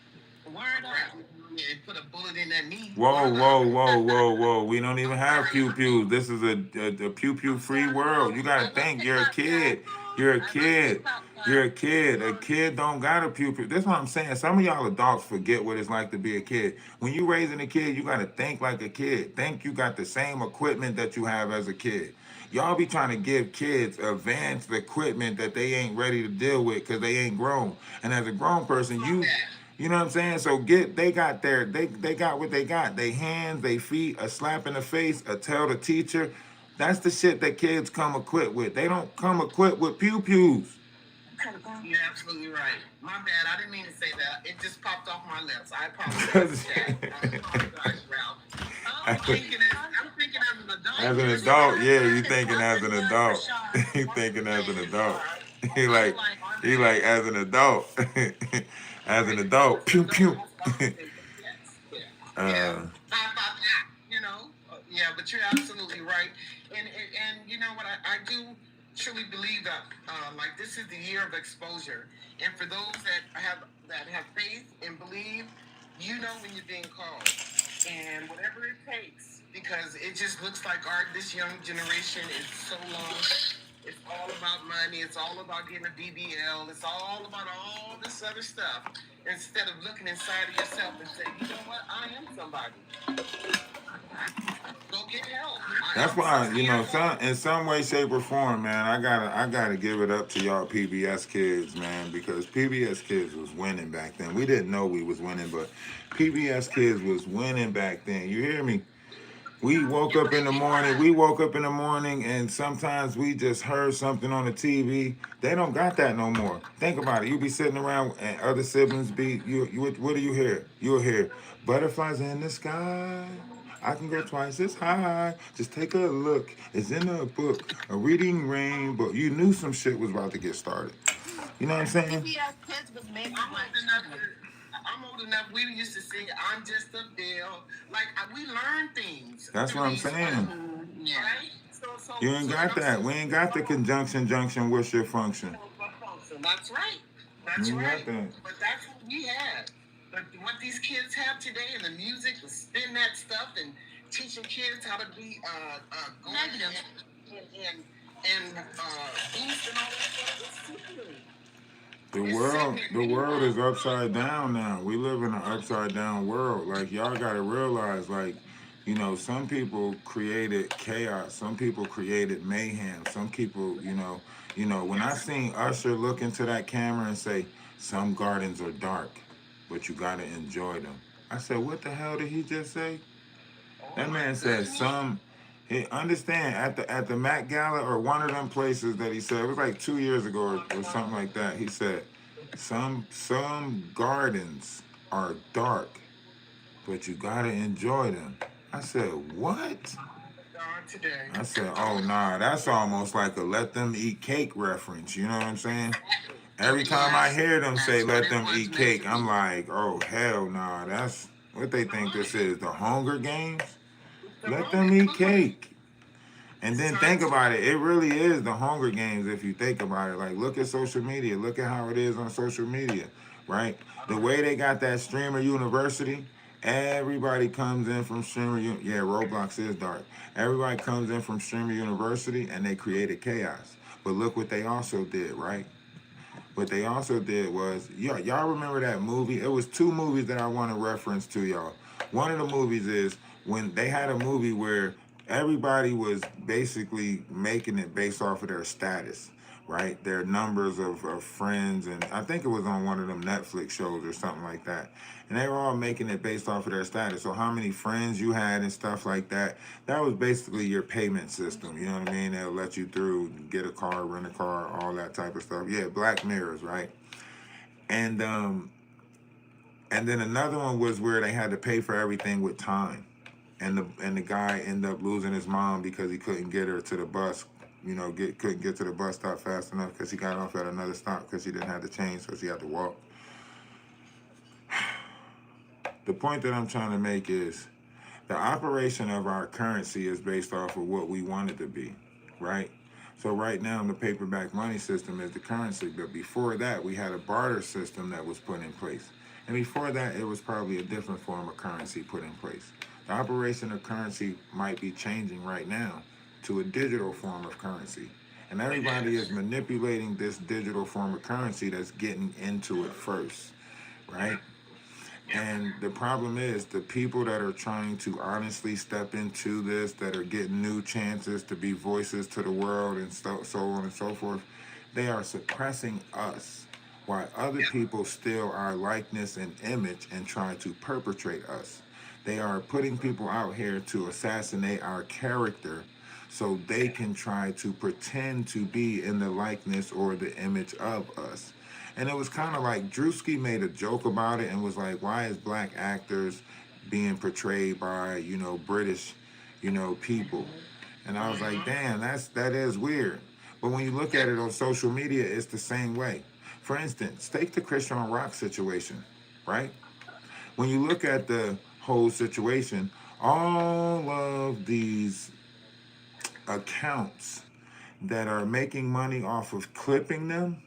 Word up. And put a bullet in that knee. Whoa, whoa, whoa, whoa, whoa. We don't even have pew pews. This is a pew pew free world. You gotta think, you're a kid. You're a kid. You're a kid. A kid don't got a pew pew. That's what I'm saying. Some of y'all adults forget what it's like to be a kid. When you raising a kid, you gotta think like a kid. Think you got the same equipment that you have as a kid. Y'all be trying to give kids advanced equipment that they ain't ready to deal with because they ain't grown. And as a grown person, you know what I'm saying? So they got what they got. They hands, they feet, a slap in the face, a tell the teacher. That's the shit that kids come equipped with. They don't come equipped with pew pews. You're absolutely right. My bad. I didn't mean to say that. It just popped off my lips. I apologize. I apologize, Ralph. I'm thinking as an adult. As an adult, yeah, you thinking as an adult. You thinking as an adult. He like as an adult. As an adult. Pew pew. Yeah. You know, yeah, but you're absolutely right. And you know what? I do truly believe that like this is the year of exposure. And for those that have faith and believe, you know when you're being called. And whatever it takes, because it just looks like this young generation is so lost. It's all about money. It's all about getting a BBL. It's all about all this other stuff. Instead of looking inside of yourself and saying, you know what, I am somebody. Go get help. That's why, in some way, shape, or form, man, I gotta give it up to y'all PBS kids, man, because PBS kids was winning back then. We didn't know we was winning, but PBS kids was winning back then. You hear me? We woke up in the morning, and sometimes we just heard something on the TV. They don't got that no more. Think about it. You be sitting around and other siblings what do you hear? You'll hear butterflies in the sky. I can go twice as high. Just take a look. It's in a book. A reading rainbow. You knew some shit was about to get started. You know what I'm saying? Kids was made I'm old enough. We used to sing "I'm Just a Bill." Like we learn things. That's what I'm saying. Right? You ain't got that. We ain't got the conjunction junction. What's your function? That's right. That's right. But that's what we had. But what these kids have today in the music, the spin that stuff, and teaching kids how to be negative and boost and all that stuff, it's sickening. The world is upside down now. We live in an upside down world. Like y'all gotta realize, like, some people created chaos. Some people created mayhem. Some people, when I seen Usher look into that camera and say, "Some gardens are dark, but you gotta enjoy them." I said, "What the hell did he just say?" That man said some. He understand at the Met Gala or one of them places that he said, it was like 2 years ago or something like that. He said, some gardens are dark, but you gotta enjoy them. I said, what? I said, oh nah, that's almost like a let them eat cake reference. You know what I'm saying? Every time I hear them say let them eat cake, I'm like, oh hell nah, that's what they think this is, the Hunger Games? Let them eat cake. And then think about it. It really is the Hunger Games if you think about it. Like, look at social media. Look at how it is on social media, right? The way they got that streamer university, everybody comes in from streamer. Yeah, Roblox is dark. Everybody comes in from streamer university, and they created chaos. But look what they also did, right? What they also did was, y'all remember that movie? It was two movies that I want to reference to y'all. One of the movies is when they had a movie where everybody was basically making it based off of their status, right? Their numbers of friends, and I think it was on one of them Netflix shows or something like that. And they were all making it based off of their status. So how many friends you had and stuff like that. That was basically your payment system. You know what I mean? They'll let you through, get a car, rent a car, all that type of stuff. Yeah, Black Mirrors, right? And then another one was where they had to pay for everything with time. And the guy ended up losing his mom because he couldn't get her to the bus, couldn't get to the bus stop fast enough because he got off at another stop because she didn't have the change, so she had to walk. the point that I'm trying to make is the operation of our currency is based off of what we want it to be, right? So right now the paperback money system is the currency, but before that we had a barter system that was put in place. And before that it was probably a different form of currency put in place. The operation of currency might be changing right now to a digital form of currency. And everybody is manipulating this digital form of currency that's getting into it first, right? And the problem is the people that are trying to honestly step into this, that are getting new chances to be voices to the world and so on and so forth, they are suppressing us while other people steal our likeness and image and try to perpetrate us. They are putting people out here to assassinate our character so they can try to pretend to be in the likeness or the image of us. And it was kind of like Drewski made a joke about it and was like, why is black actors being portrayed by, British, people? And I was like, damn, that is weird. But when you look at it on social media, it's the same way. For instance, take the Chrisean Rock situation, right? When you look at the whole situation, all of these accounts that are making money off of clipping them,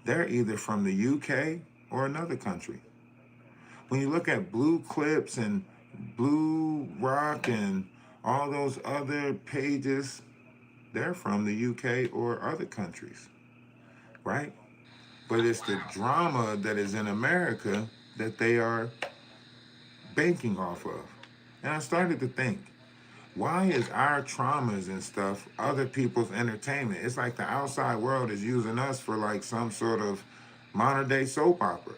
they're either from the UK or another country. When you look at Blue Clips and Blue Rock and all those other pages, they're from the UK or other countries, right? But it's the drama that is in America that they are banking off of. And I started to think, why is our traumas and stuff other people's entertainment? It's like the outside world is using us for like some sort of modern day soap opera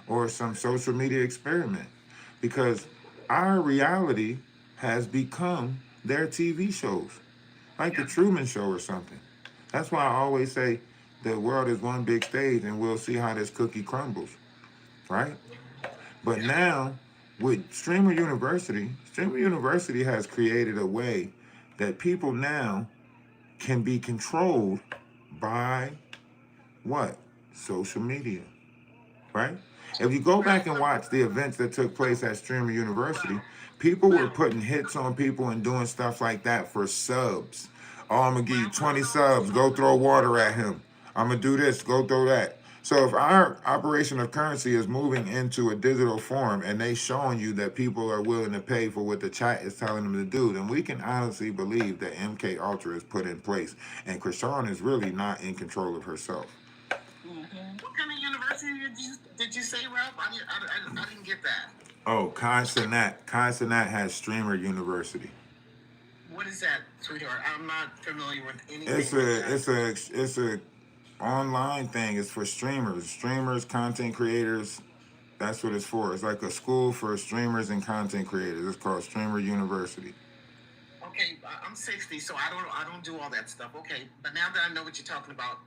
or some social media experiment, because our reality has become their TV shows, like the Truman Show or something. That's why I always say the world is one big stage and we'll see how this cookie crumbles, right? But now with Streamer University has created a way that people now can be controlled by what? Social media, right? If you go back and watch the events that took place at Streamer University, people were putting hits on people and doing stuff like that for subs. Oh, I'm going to give you 20 subs. Go throw water at him. I'm going to do this. Go throw that. So if our operation of currency is moving into a digital form and they showing you that people are willing to pay for what the chat is telling them to do, then we can honestly believe that MK Ultra is put in place and Chrisean is really not in control of herself. What kind of university did you say, Ralph? I didn't get that. Oh, Sinat has Streamer University. What is that, sweetheart? I'm not familiar with anything. It's a online thing. It's for streamers, content creators. That's what it's for. It's like a school for streamers and content creators. It's called Streamer University. Okay, I'm 60, so I don't do all that stuff. Okay, but now that I know what you're talking about.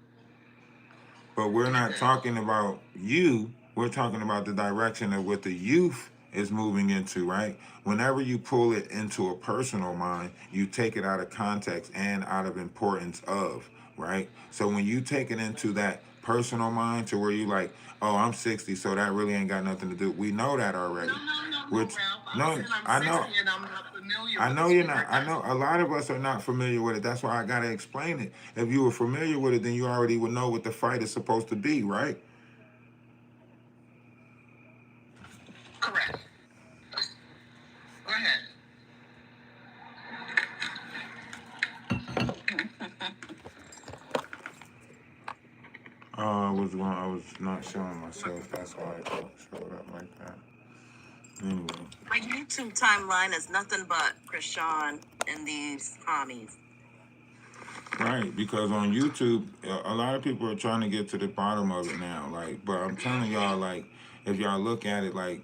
But we're not talking about you. We're talking about the direction of what the youth is moving into, right? Whenever you pull it into a personal mind, you take it out of context and out of importance of, right? So when you take it into that personal mind to where you like, oh, I'm 60, so that really ain't got nothing to do. We know that already. No, Ralph. I know. And I'm not familiar. I know you're not. I know a lot of us are not familiar with it. That's why I gotta explain it. If you were familiar with it, then you already would know what the fight is supposed to be, right? Correct. Go ahead. I was not showing myself. That's why I showed up like that. Anyway. My YouTube timeline is nothing but Chrisean and these homies. Right, because on YouTube, a lot of people are trying to get to the bottom of it now. Like, but I'm telling y'all, like, if y'all look at it, like,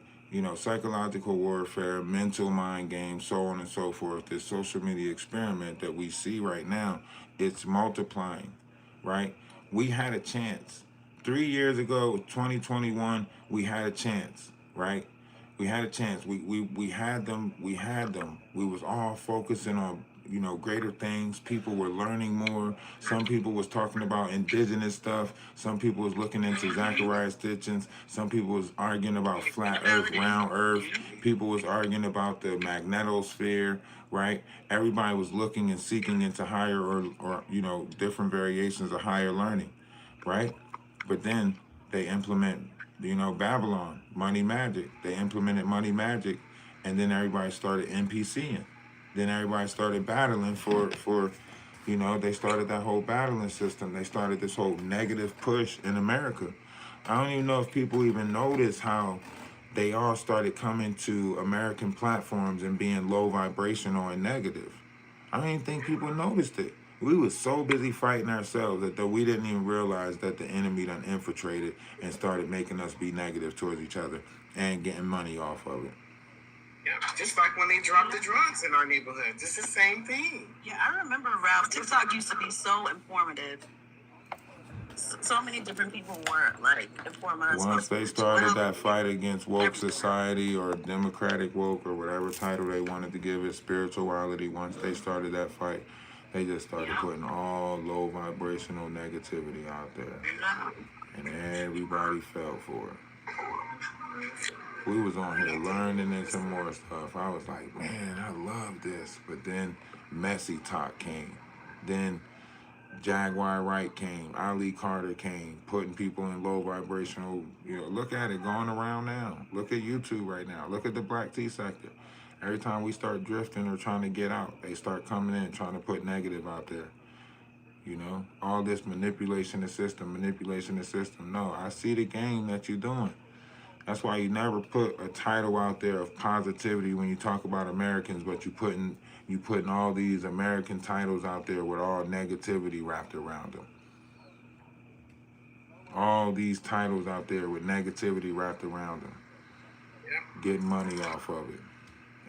psychological warfare, mental mind games, so on and so forth, this social media experiment that we see right now, it's multiplying, right? We had a chance. 3 years ago, 2021, we had a chance, right? We had a chance. We had them. We was all focusing on greater things. People were learning more. Some people was talking about indigenous stuff. Some people was looking into Zacharias Stitchins. Some people was arguing about flat earth, round earth. People was arguing about the magnetosphere, right? Everybody was looking and seeking into higher or different variations of higher learning, right? But then they implement, Babylon, money magic. They implemented money magic, and then everybody started NPCing. Then everybody started battling for they started that whole battling system. They started this whole negative push in America. I don't even know if people even notice how they all started coming to American platforms and being low vibrational and negative. I don't even think people noticed it. We was so busy fighting ourselves that though we didn't even realize that the enemy done infiltrated and started making us be negative towards each other and getting money off of it. Yeah, just like when they dropped the drugs in our neighborhood. It's the same thing. Yeah, I remember Ralph. TikTok used to be so informative. So many different people were like informing us. Once they started that fight against woke society or democratic woke or whatever title they wanted to give it, spirituality, once they started that fight, they just started putting all low vibrational negativity out there. And everybody fell for it. We was on here learning and some more stuff. I was like, man, I love this. But then Messy Talk came. Then Jaguar Wright came. Ali Carter came, putting people in low vibrational. Look at it going around now. Look at YouTube right now. Look at the black tea sector. Every time we start drifting or trying to get out, they start coming in trying to put negative out there. All this manipulation of system. No, I see the game that you're doing. That's why you never put a title out there of positivity when you talk about Americans, but you putting all these American titles out there with all negativity wrapped around them. All these titles out there with negativity wrapped around them. Getting money off of it.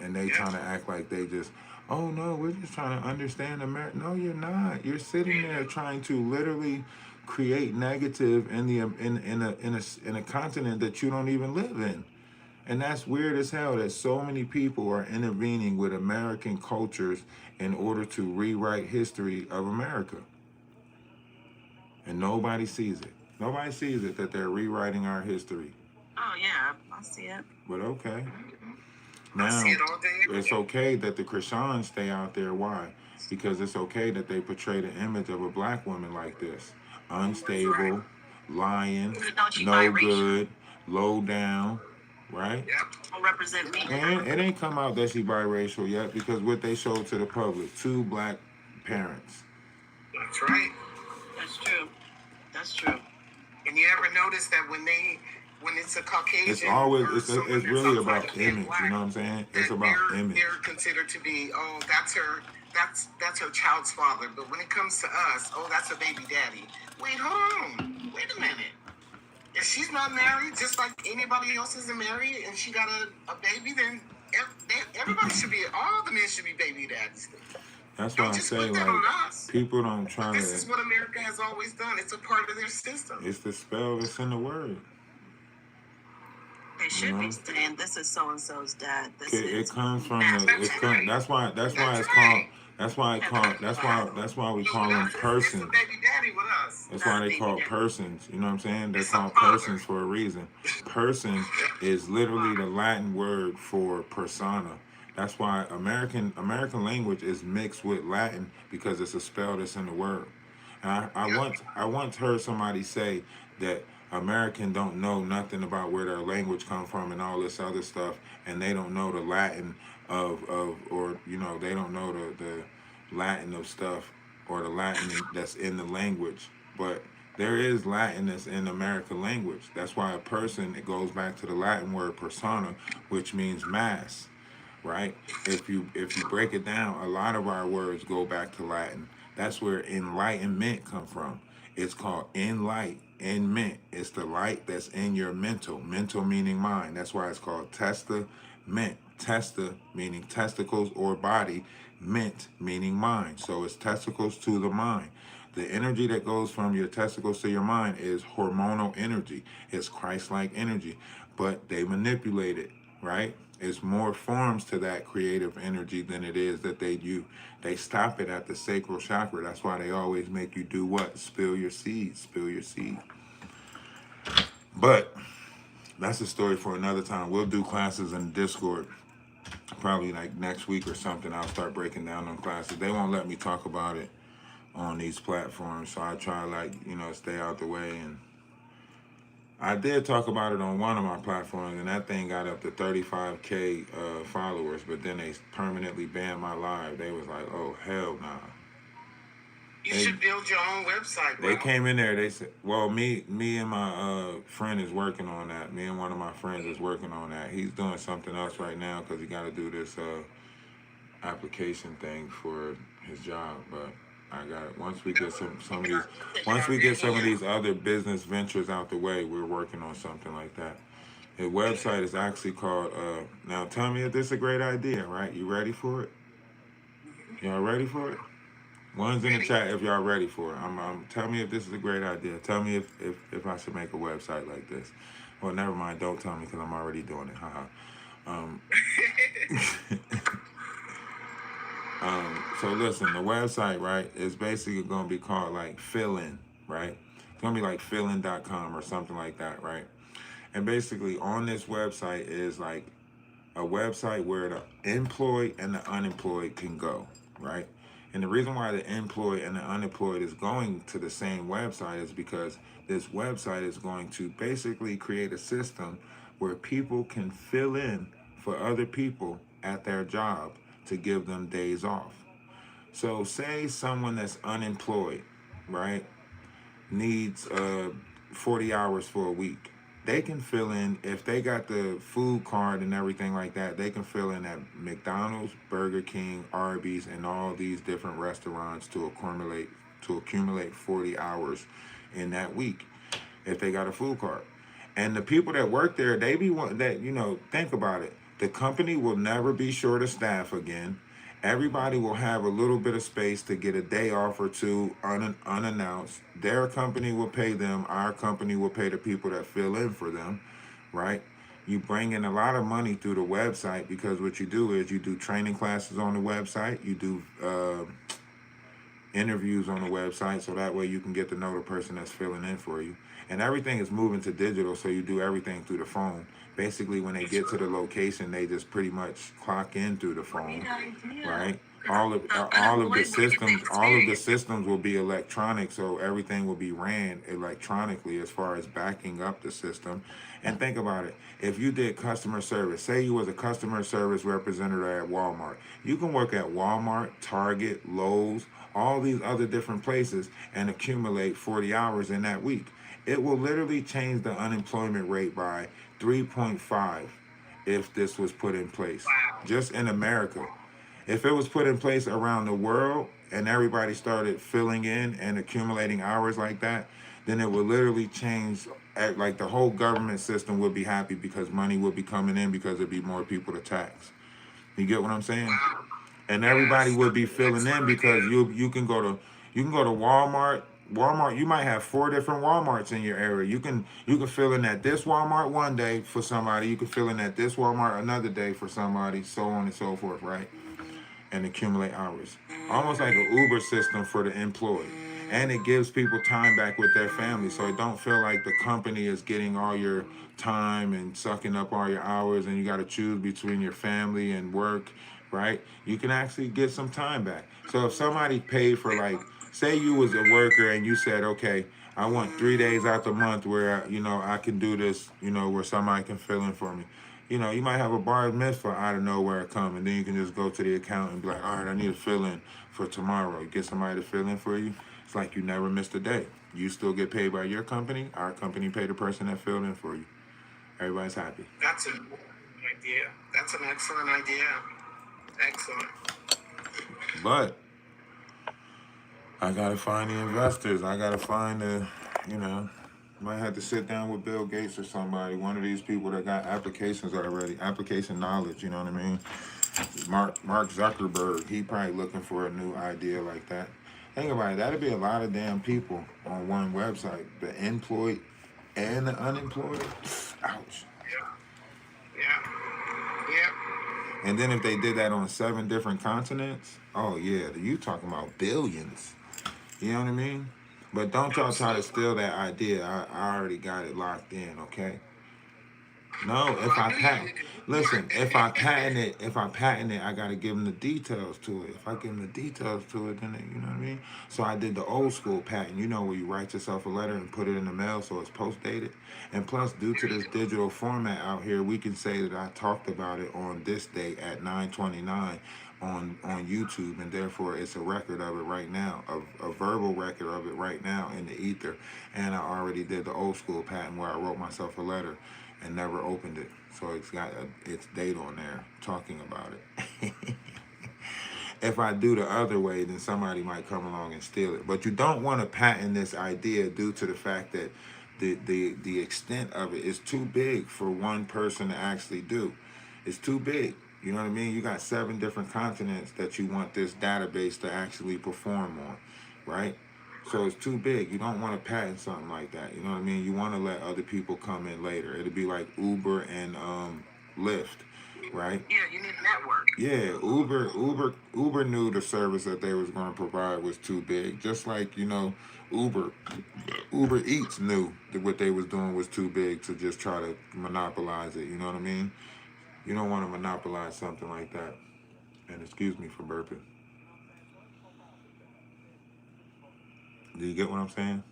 And they trying to act like they just, oh no, we're just trying to understand America. No, you're not. You're sitting there trying to literally create negative in a continent that you don't even live in. And that's weird as hell that so many people are intervening with American cultures in order to rewrite history of America. And nobody sees it. Nobody sees it that they're rewriting our history. Oh yeah, I see it. But okay. Now, it's okay that the Chriseans stay out there. Why? Because it's okay that they portray the image of a black woman like this. Unstable, lying, no good, low down, right? Don't represent me. And it ain't come out that she biracial yet because what they showed to the public, 2 black parents. That's right. That's true. That's true. And you ever notice that when it's a Caucasian, it's always it's really about image. Black, you know what I'm saying? It's about image. They're considered to be, oh, that's her child's father. But when it comes to us, oh, that's a baby daddy. Wait, hold on. Wait a minute. If she's not married, just like anybody else isn't married, and she got a baby, then everybody should be, all the men should be baby daddies. That's why I say, like, people don't try to. This is what America has always done. It's a part of their system. It's the spell that's in the word. They should be saying, "This is so and so's dad." It comes from the. That's why it's called. That's why we call them persons. That's why they call persons. You know what I'm saying? They're called persons for a reason. Person is literally the Latin word for persona. That's why American language is mixed with Latin because it's a spell that's in the word. And I once heard somebody say that American don't know nothing about where their language come from and all this other stuff, and they don't know the Latin or they don't know the Latin of stuff or the Latin that's in the language. But there is Latin that's in American language. That's why a person, it goes back to the Latin word persona, which means mass, right? If you break it down, a lot of our words go back to Latin. That's where enlightenment come from. It's called enlightenment. It's the light that's in your mental meaning mind. That's why it's called testament. Testa meaning testicles or body, ment meaning mind. So it's testicles to the mind. The energy that goes from your testicles to your mind is hormonal energy. It's Christ-like energy, but they manipulate it, right? It's more forms to that creative energy than it is that they stop it at the sacral chakra. That's why they always make you do what? Spill your seed, spill your seed. But that's a story for another time. We'll do classes in Discord probably like next week or something. I'll start breaking down them classes. They won't let me talk about it on these platforms, so I try stay out the way. And I did talk about it on one of my platforms, and that thing got up to 35K followers, but then they permanently banned my live. They was like, oh, hell nah. You should build your own website. They came in there, they said, well, me and my friend is working on that. Me and one of my friends is working on that. He's doing something else right now because he got to do this application thing for his job, but I got it. Once we get some of these other business ventures out the way, we're working on something like that. The website is actually called. Now, tell me if this is a great idea, right? You ready for it? Y'all ready for it? One's in the chat if y'all ready for it. Tell me if this is a great idea. Tell me if I should make a website like this. Well, never mind. Don't tell me because I'm already doing it. So listen, the website, right, is basically going to be called like Fill-In, right? It's going to be like fillin.com or something like that, right? And basically on this website is like a website where the employed and the unemployed can go, right? And the reason why the employed and the unemployed is going to the same website is because this website is going to basically create a system where people can fill in for other people at their job to give them days off. So say someone that's unemployed, right, needs 40 hours for a week. They can fill in, if they got the food card and everything like that, they can fill in at McDonald's, Burger King, Arby's, and all these different restaurants to accumulate 40 hours in that week if they got a food card. And the people that work there, they be one that, think about it. The company will never be short of staff again. Everybody will have a little bit of space to get a day off or two unannounced. Their company will pay them. Our company will pay the people that fill in for them, right? You bring in a lot of money through the website because what you do is you do training classes on the website. You do interviews on the website, so that way you can get to know the person that's filling in for you. And everything is moving to digital, so you do everything through the phone. Basically, when they get to the location, they just pretty much clock in through the phone, right? All of the systems will be electronic, so everything will be ran electronically as far as backing up the system. And think about it. If you did customer service, say you was a customer service representative at Walmart, you can work at Walmart, Target, Lowe's, all these other different places and accumulate 40 hours in that week. It will literally change the unemployment rate by 3.5 if this was put in place. Just in America. If it was put in place around the world and everybody started filling in and accumulating hours like that, then it would literally change, like the whole government system would be happy because money would be coming in because there'd be more people to tax. You get what I'm saying? And everybody would be filling in because you can go to Walmart. Walmart, you might have 4 different Walmarts in your area. You can fill in at this Walmart one day for somebody. You can fill in at this Walmart another day for somebody, so on and so forth, right? And accumulate hours. Almost like an Uber system for the employee. And it gives people time back with their family, so it don't feel like the company is getting all your time and sucking up all your hours and you got to choose between your family and work, right? You can actually get some time back. So if somebody paid for, like, say you was a worker and you said, okay, I want 3 days out the month where, I can do this, where somebody can fill in for me. You might have a bar mitzvah out of nowhere come, and then you can just go to the account and be like, all right, I need to fill in for tomorrow. Get somebody to fill in for you. It's like you never missed a day. You still get paid by your company. Our company paid the person that filled in for you. Everybody's happy. That's an idea. That's an excellent idea. Excellent. But I got to find the investors. I got to find the, might have to sit down with Bill Gates or somebody, one of these people that got applications already, application knowledge, you know what I mean? Mark Zuckerberg, he probably looking for a new idea like that. Think about it, that'd be a lot of damn people on one website, the employed and the unemployed. Ouch. Yeah. Yeah. And then if they did that on 7 different continents, oh yeah, you talking about billions. You know what I mean? But don't y'all try to steal that idea. I already got it locked in, okay? No, if I patent, listen, if I patent it, I gotta give them the details to it. If I give them the details to it, then you know what I mean. So I did the old school patent, you know, where you write yourself a letter and put it in the mail so it's post dated. And plus, due to this digital format out here, we can say that I talked about it on this day at 9:29 on YouTube, and therefore it's a record of it right now, a verbal record of it right now in the ether. And I already did the old school patent where I wrote myself a letter and never opened it. So it's got its date on there talking about it. If I do the other way, then somebody might come along and steal it. But you don't want to patent this idea due to the fact that the extent of it is too big for one person to actually do. It's too big. You know what I mean? You got 7 different continents that you want this database to actually perform on, right? So it's too big. You don't want to patent something like that. You know what I mean? You want to let other people come in later. It'll be like Uber and Lyft, right? Yeah, you need a network. Yeah, Uber knew the service that they was going to provide was too big. Just like, you know, Uber Eats knew that what they was doing was too big to just try to monopolize it. You know what I mean? You don't want to monopolize something like that. And excuse me for burping. Do you get what I'm saying?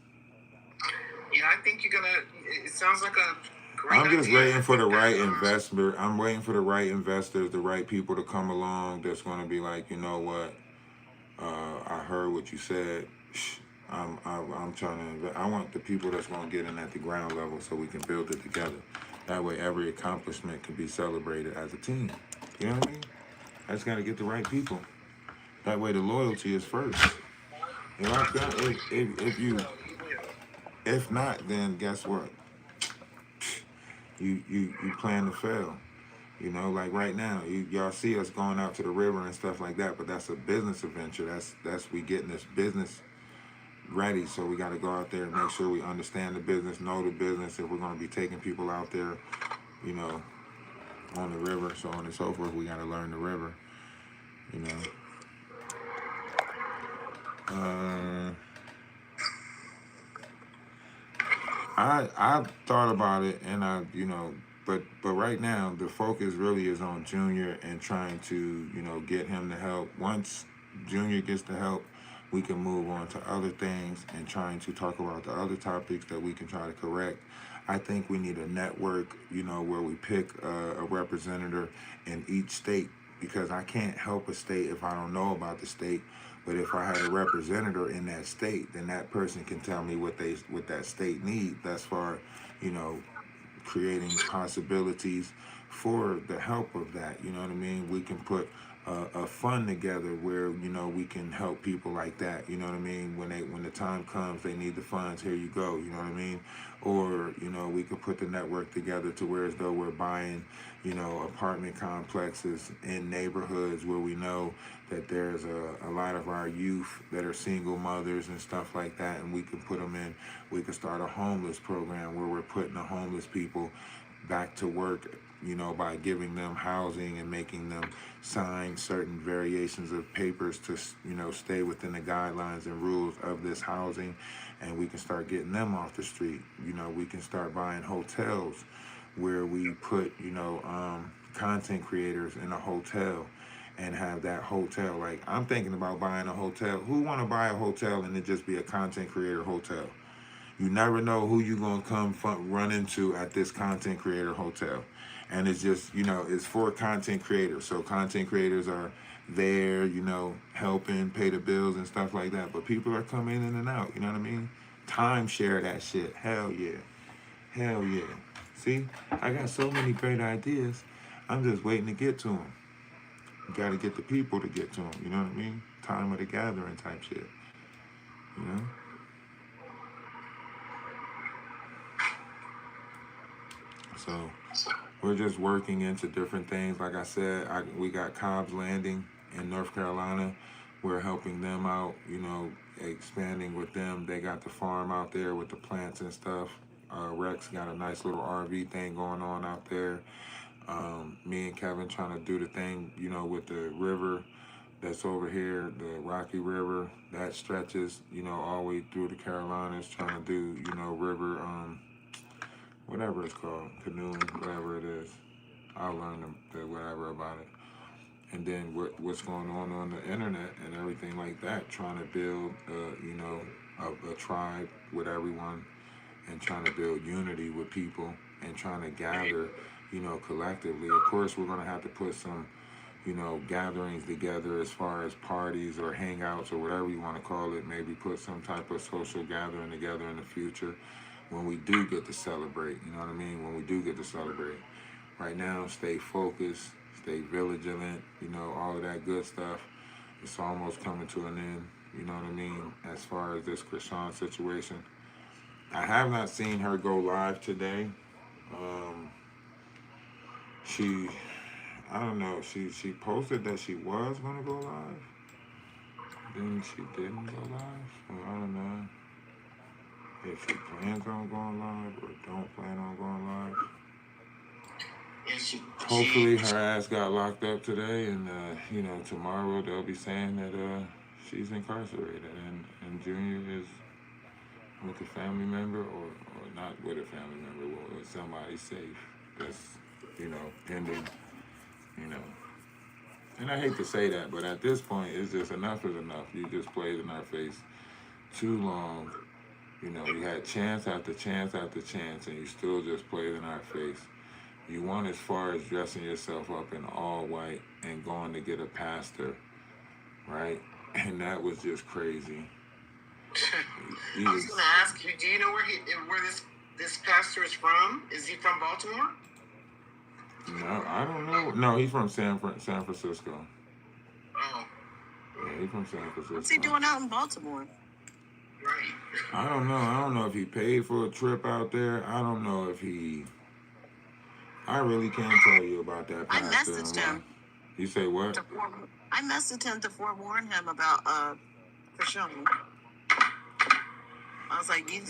Yeah, I think you're gonna. It sounds like a great I'm just idea. waiting for the right investor. I'm waiting for the right investors, the right people to come along that's going to be like, you know what? I heard what you said. I'm trying to invest. I want the people that's going to get in at the ground level so we can build it together. That way, every accomplishment can be celebrated as a team. You know what I mean? I just got to get the right people. That way, the loyalty is first. If not, then guess what? You plan to fail. You know, like right now, y'all see us going out to the river and stuff like that, but that's a business adventure. That's we getting this business ready. So we got to go out there and make sure we understand the business, know the business. If we're going to be taking people out there, you know, on the river, so on and so forth, we got to learn the river. You know. I thought about it, and but right now the focus really is on Junior and trying to get him to help. Once Junior gets the help, we can move on to other things and trying to talk about the other topics that we can try to correct. I think we need a network, where we pick a representative in each state, because I can't help a state if I don't know about the state. But if I had a representative in that state, then that person can tell me what that state needs. That's for, creating possibilities for the help of that. You know what I mean? We can put a fund together where we can help people like that. You know what I mean? When the time comes, they need the funds. Here you go. You know what I mean? Or we could put the network together to where as though we're buying apartment complexes in neighborhoods where we know that there's a lot of our youth that are single mothers and stuff like that, and we can put them in. We could start a homeless program where we're putting the homeless people back to work, by giving them housing and making them sign certain variations of papers to, stay within the guidelines and rules of this housing, and we can start getting them off the street. We can start buying hotels where we put, content creators in a hotel and have that hotel. Like, I'm thinking about buying a hotel. Who want to buy a hotel and it just be a content creator hotel? You never know who you're going to run into at this content creator hotel. And it's just, it's for content creators. So content creators are there, helping pay the bills and stuff like that. But people are coming in and out, you know what I mean? Timeshare that shit. Hell yeah. Hell yeah. See, I got so many great ideas. I'm just waiting to get to them. You got to get the people to get to them, you know what I mean? Time of the gathering type shit, you know? So we're just working into different things. Like I said, we got Cobb's Landing in North Carolina. We're helping them out, expanding with them. They got the farm out there with the plants and stuff. Rex got a nice little RV thing going on out there. Me and Kevin trying to do the thing, with the river that's over here, the Rocky River that stretches, all the way through the Carolinas. Trying to do, river, whatever it's called, canoeing, whatever it is. I'll learn the whatever about it. And then what's going on the internet and everything like that, trying to build, a tribe with everyone, and trying to build unity with people, and trying to gather, collectively. Of course, we're going to have to put some, gatherings together as far as parties or hangouts or whatever you want to call it. Maybe put some type of social gathering together in the future when we do get to celebrate. You know what I mean? When we do get to celebrate. Right now, stay focused, stay vigilant, all of that good stuff. It's almost coming to an end, you know what I mean, as far as this Chrisean situation. I have not seen her go live today. She, I don't know, she posted that she was going to go live. Then she didn't go live. So I don't know if she plans on going live or don't plan on going live. Hopefully her ass got locked up today, and tomorrow they'll be saying that she's incarcerated, and Junior is with a family member, or not with a family member, or with somebody safe. That's pending. And I hate to say that, but at this point, it's just enough is enough. You just played in our face too long. You had chance after chance after chance, and you still just played in our face. You went as far as dressing yourself up in all white and going to get a pastor, right? And that was just crazy. I was going to ask you, do you know where this pastor is from? Is he from Baltimore? No, I don't know. No, he's from San Francisco. Oh. Yeah, he's from San Francisco. What's he doing out in Baltimore? Right. I don't know. I don't know if he paid for a trip out there. I don't know if he... I really can't tell you about that pastor. I messaged him. You say what? I messaged him to forewarn him about Chrisean. I was like, you're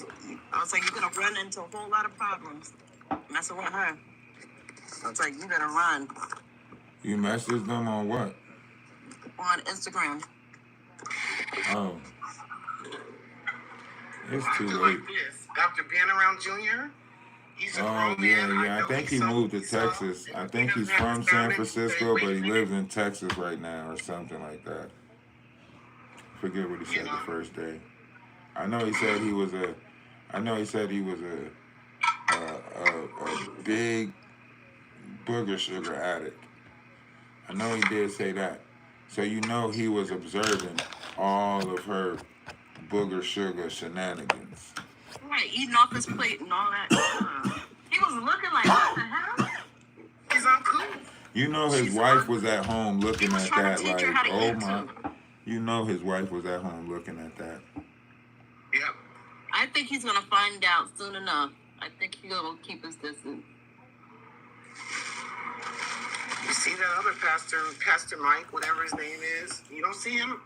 gonna run into a whole lot of problems messing with her. I was like, you better run. You messaged them on what? On Instagram. Oh. It's too late. Like this. After being around Junior, he's a grown man. Yeah. I think he moved to Texas. I think he's from San Francisco, but he lives in Texas right now or something like that. Forget what he said the first day. I know he said he was a big booger sugar addict. I know he did say that. So he was observing all of her booger sugar shenanigans. Right, eating off his plate and all that. He was looking like, what the hell? He's uncool. His wife was at home looking at that like, oh my. His wife was at home looking at that. Yep. I think he's going to find out soon enough. I think he's going to keep his distance. You see that other Pastor Mike, whatever his name is, you don't see him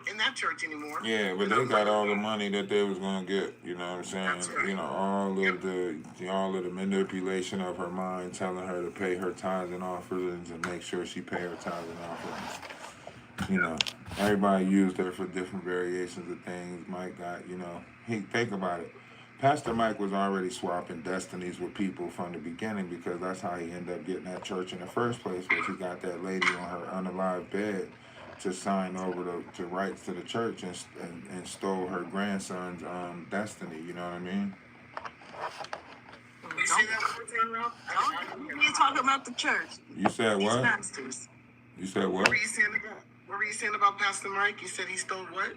in that church anymore. Yeah, but they got all the money that they was going to get, you know what I'm saying? That's right. All of the manipulation of her mind, telling her to pay her tithes and offerings and make sure she pay her tithes and offerings. Everybody used her for different variations of things. Mike got, think about it. Pastor Mike was already swapping destinies with people from the beginning, because that's how he ended up getting that church in the first place, was he got that lady on her unalived bed to sign over to rights to the church and stole her grandson's destiny, you know what I mean? You see that? You're talking about the church. You said what? Pastors. You said what? What were you saying about Pastor Mike? You said he stole what?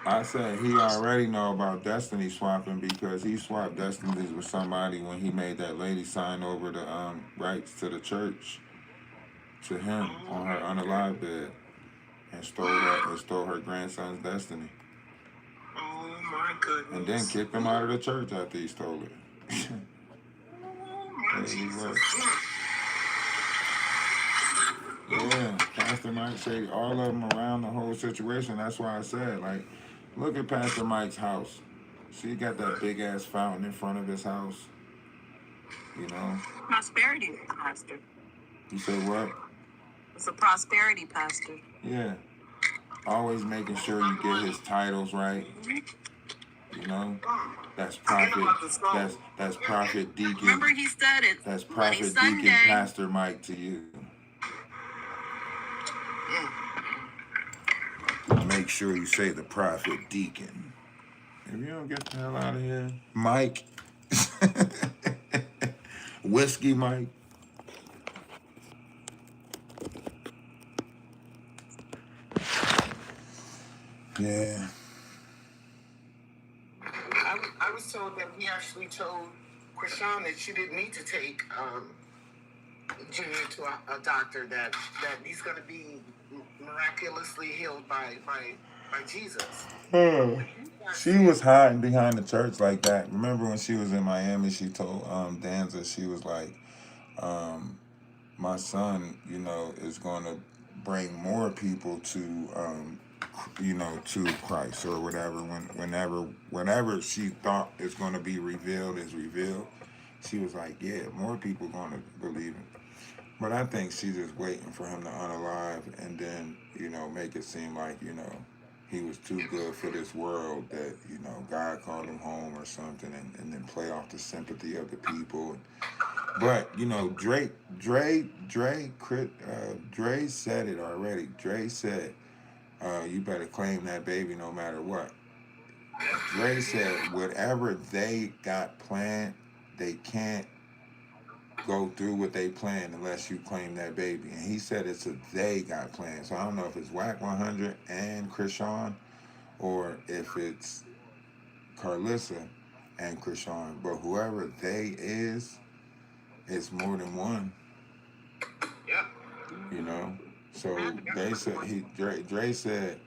I said he already know about destiny swapping, because he swapped destinies with somebody when he made that lady sign over the rights to the church to him on her unalived bed, and stole her grandson's destiny. Oh my goodness! And then kicked him out of the church after he stole it. Oh my Jesus! Yeah, Pastor Mike said all of them around the whole situation. That's why I said, like, look at Pastor Mike's house. See, he got that big ass fountain in front of his house. You know? Prosperity pastor. You say what? It's a prosperity pastor. Yeah. Always making sure you get his titles right. You know? That's prophet. That's prophet deacon. Remember he said it. That's Bloody prophet Sunday. deacon Pastor Mike to you. Make sure you say the prophet deacon. If you don't get the hell out of here, Mike. Whiskey Mike. Yeah. I was told that he actually told Chrisean that she didn't need to take Junior to a doctor, that he's going to be miraculously healed by Jesus. She was hiding behind the church like that. Remember when she was in Miami, she told Danza, she was like, my son, you know, is going to bring more people to, you know, to Christ or whatever. Whenever she thought is going to be revealed is revealed, she was like, yeah, more people going to believe him. But I think she's just waiting for him to unalive and then, you know, make it seem like, you know, he was too good for this world, that, you know, God called him home or something, and then play off the sympathy of the people. But, you know, Dre said it already. Dre said, you better claim that baby no matter what. Dre said whatever they got planned, they can't go through what they planned unless you claim that baby. And he said it's a they got planned. So I don't know if it's Whack 100 and Chrisean, or if it's Carlissa and Chrisean. But whoever they is, it's more than one. Yeah. You know? So they said Dre said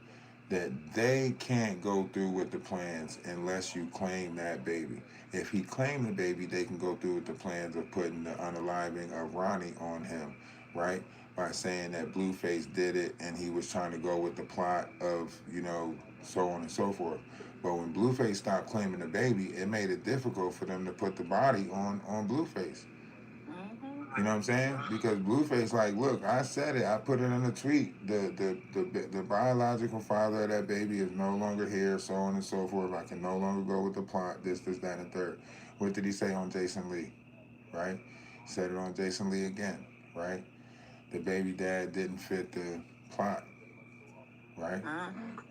that they can't go through with the plans unless you claim that baby. If he claimed the baby, they can go through with the plans of putting the unaliving of Ronnie on him, right? By saying that Blueface did it and he was trying to go with the plot of, you know, so on and so forth. But when Blueface stopped claiming the baby, it made it difficult for them to put the body on Blueface. You know what I'm saying? Because Blueface, like, look, I said it. I put it in a tweet. The biological father of that baby is no longer here, so on and so forth. I can no longer go with the plot, this, that, and third. What did he say on Jason Lee? Right? He said it on Jason Lee again, right? The baby dad didn't fit the plot, right?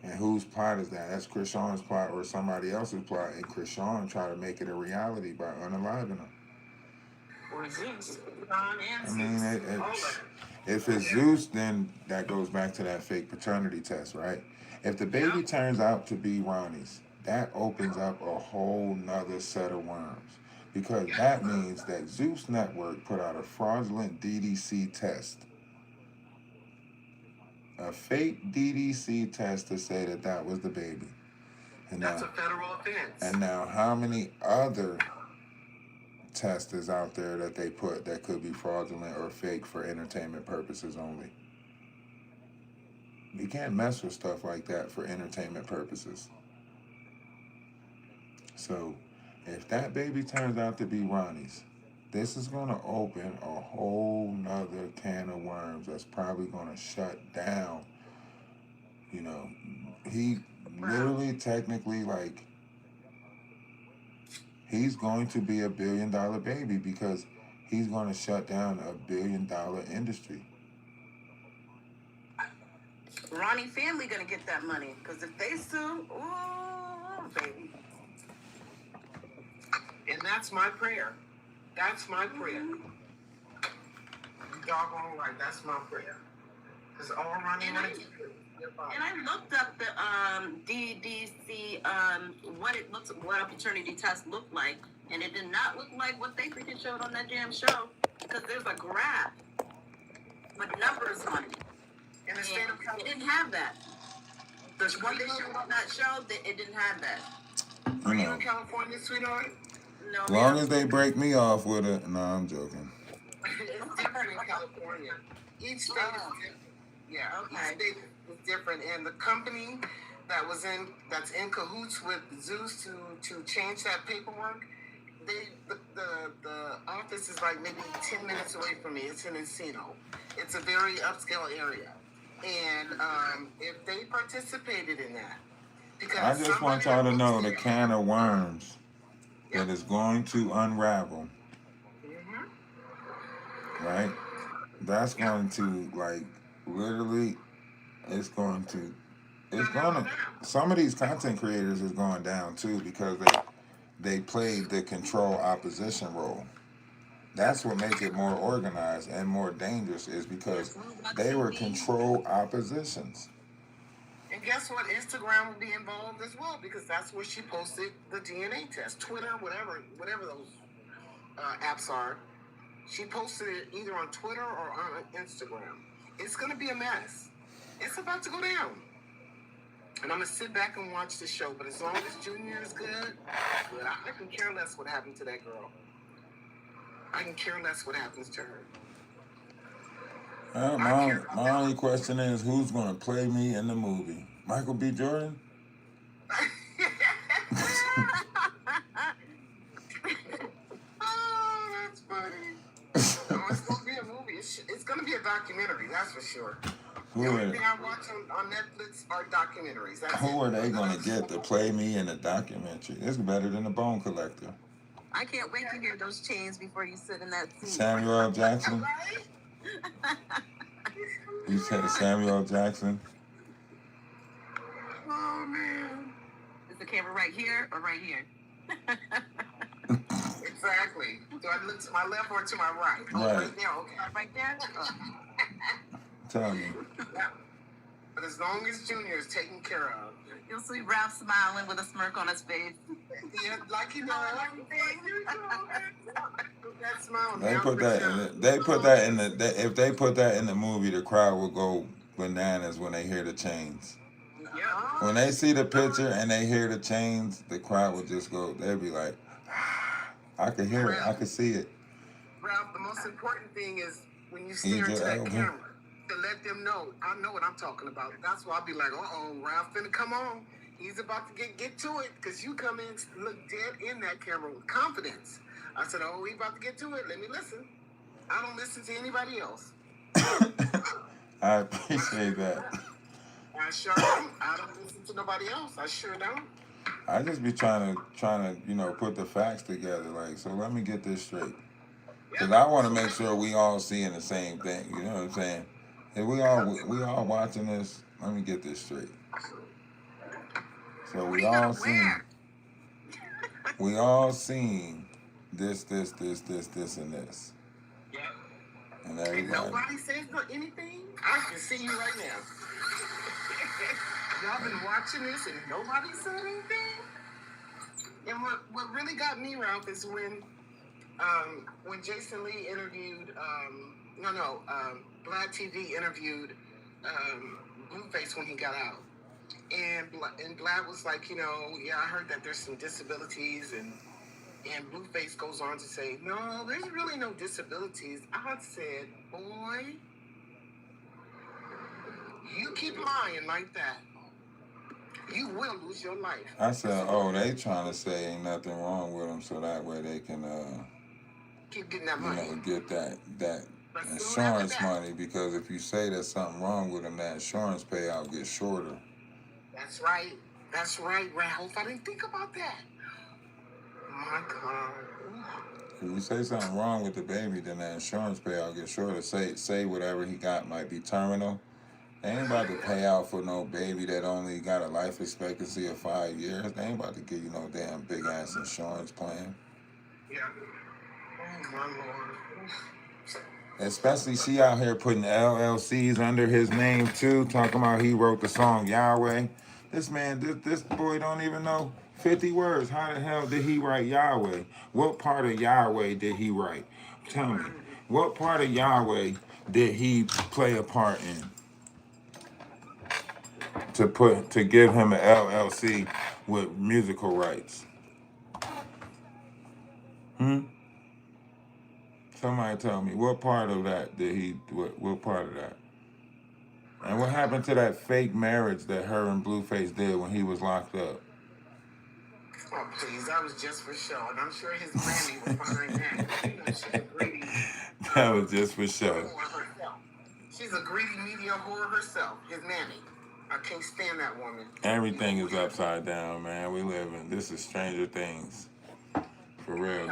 And whose plot is that? That's Chrisean's plot or somebody else's plot. And Chrisean tried to make it a reality by unaliving him. Or Zeus. I mean, if it's Zeus, then that goes back to that fake paternity test, right? If the baby turns out to be Ronnie's, that opens up a whole nother set of worms. Because that means that Zeus Network put out a fraudulent DDC test. A fake DDC test to say that was the baby. And that's a federal offense. And now how many other testers out there that they put that could be fraudulent or fake for entertainment purposes only? You can't mess with stuff like that for entertainment purposes. So if that baby turns out to be Ronnie's, this is going to open a whole nother can of worms that's probably going to shut down. You know, he literally technically, like, he's going to be $1 billion baby because he's going to shut down $1 billion industry. Ronnie family gonna get that money because if they sue, ooh, baby. And that's my prayer. That's my prayer. You doggone right. That's my prayer. Because all Ronnie wanted to do. And I looked up the DDC what a paternity test looked like, and it did not look like what they freaking showed on that damn show, because there's a graph with numbers on it. And it didn't have that. The one they showed on that show, it didn't have that. Are you in California, sweetheart? No. As long as they break me off with it. No, I'm joking. It's different in California. Each state is different. Yeah, okay. Each state is different. And the company that's in cahoots with Zeus to change that paperwork, The office is like maybe 10 minutes away from me. It's in Encino. It's a very upscale area. And if they participated in that, because I just want y'all to know the can of worms that is going to unravel, right? That's going to, like, literally, it's going to, some of these content creators is going down too because they played the control opposition role. That's what makes it more organized and more dangerous is because they were control oppositions. And guess what? Instagram will be involved as well because that's where she posted the DNA test. Twitter, whatever those apps are. She posted it either on Twitter or on Instagram. It's going to be a mess. It's about to go down. And I'm going to sit back and watch the show. But as long as Junior is good, I can care less what happened to that girl. I can care less what happens to her. My only question is who's going to play me in the movie? Michael B. Jordan? Oh, that's funny. No, it's going to be a movie. It's going to be a documentary, that's for sure. The only thing I watch on Netflix are documentaries. Who are they going to get to play me in a documentary? It's better than a Bone Collector. I can't wait to hear those chains before you sit in that seat. Samuel L. Jackson? You said Samuel L. Jackson? Oh, man. Is the camera right here or right here? Exactly. Do I look to my left or to my right? Right. Right there, okay. Right there? Tell me. Yeah. But as long as Junior is taken care of. You'll see Ralph smiling with a smirk on his face. Yeah, like he does. That smile. They put that in the if they put that in the movie, the crowd will go bananas when they hear the chains. Yeah. When they see the picture and they hear the chains, the crowd will just go, they'll be like, ah, I can hear it, I can see it. Ralph, the most important thing is when you stare into that camera, to let them know, I know what I'm talking about. That's why I'll be like, Ralph finna come on. He's about to get to it because you come in, look dead in that camera with confidence. I said, he about to get to it. Let me listen. I don't listen to anybody else. I appreciate that. I sure don't. I don't listen to nobody else. I sure don't. I just be trying to, put the facts together. Like, so let me get this straight. Because I want to make sure we all seeing the same thing. You know what I'm saying? If we all watching this, let me get this straight. So we all seen this, and this. Yeah. And everybody. Nobody says anything? I can see you right now. Y'all been watching this and nobody said anything? And what really got me, Ralph, is when Jason Lee interviewed, Black TV interviewed Blueface when he got out. And Black was like, I heard that there's some disabilities, and Blueface goes on to say, no, there's really no disabilities. I said, boy, you keep lying like that, you will lose your life. I said, they trying to say ain't nothing wrong with them, so that way they can keep getting that money. Get that insurance money, because if you say there's something wrong with them, that insurance payout gets shorter. That's right, Ralph. I didn't think about that. My God. If you say something wrong with the baby, then that insurance payout gets shorter. Say whatever he got might be terminal. They ain't about to pay out for no baby that only got a life expectancy of 5 years. They ain't about to give you no damn big ass insurance plan. Yeah. Oh my Lord. Especially she out here putting LLCs under his name too, talking about he wrote the song Yahweh. This man, this boy don't even know 50 words. How the hell did he write Yahweh? What part of Yahweh did he write? Tell me, what part of Yahweh did he play a part in? To give him an LLC with musical rights. Somebody tell me, what part of that did he, what part of that? And what happened to that fake marriage that her and Blueface did when he was locked up? Oh, please, that was just for show. And I'm sure his mammy was behind that. You know, she's a greedy That was just for show. whore herself. She's a greedy media whore herself, his mammy. I can't stand that woman. Everything is upside down, man. We live in this is Stranger Things. For real.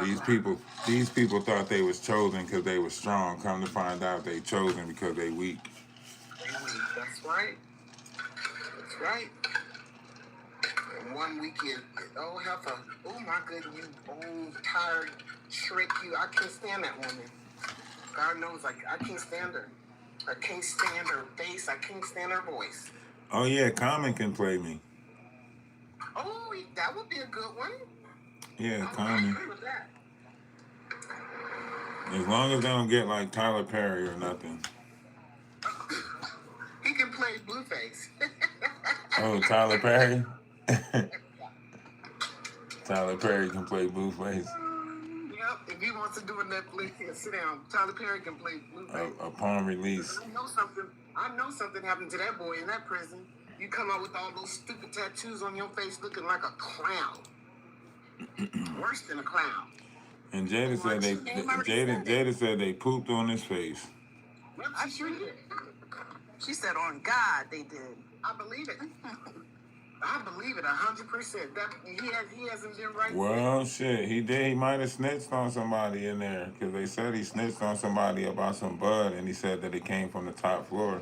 These people thought they was chosen because they was strong. Come to find out they chosen because they weak. That's right. That's right. And 1 week you, oh, heifer. Oh, my goodness, you old, tired, trick. I can't stand that woman. God knows, I can't stand her. I can't stand her face. I can't stand her voice. Oh yeah, Common can play me. Oh, that would be a good one. Yeah, I Common. agree with that. As long as they don't get like Tyler Perry or nothing. He can play Blueface. Oh, Tyler Perry? Tyler Perry can play Blueface. Yep, if he wants to do a Netflix, sit down. Tyler Perry can play Blueface. Upon release. I know something happened to that boy in that prison. You come out with all those stupid tattoos on your face looking like a clown. Worse than a clown. And Jada said they pooped on his face. Yep, she sure did. She said, "On God, they did." I believe it. I believe it 100%. That he hasn't been right. Well, shit, he did. He might have snitched on somebody in there because they said he snitched on somebody about some bud, and he said that it came from the top floor.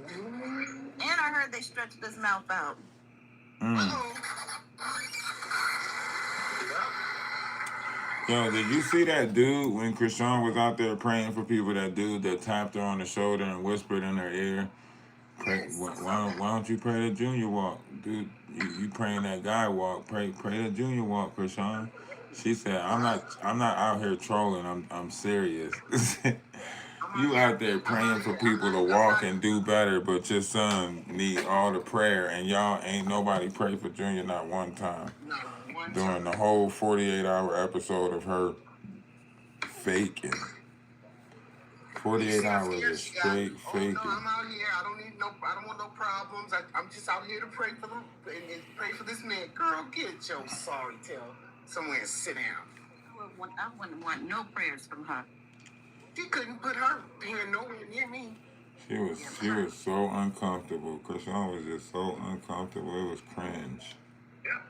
And I heard they stretched his mouth out. Yo, did you see that dude when Chrisean was out there praying for people? That dude that tapped her on the shoulder and whispered in her ear, why don't you pray the Junior walk? Dude, you praying that guy walk, pray the Junior walk, Chrisean. She said, I'm not out here trolling, I'm serious. You out there praying for people to walk and do better, but your son need all the prayer, and y'all ain't nobody pray for Junior not one time. During the whole 48-hour episode of her faking. 48 hours of straight faking. Oh, no, I'm out here. I don't want no problems. I'm just out here to pray for them and pray for this man. Girl, get your sorry tail somewhere and sit down. I wouldn't want no prayers from her. She couldn't put her hand nowhere near me. She was so uncomfortable. Chrisean was just so uncomfortable. It was cringe. Yeah.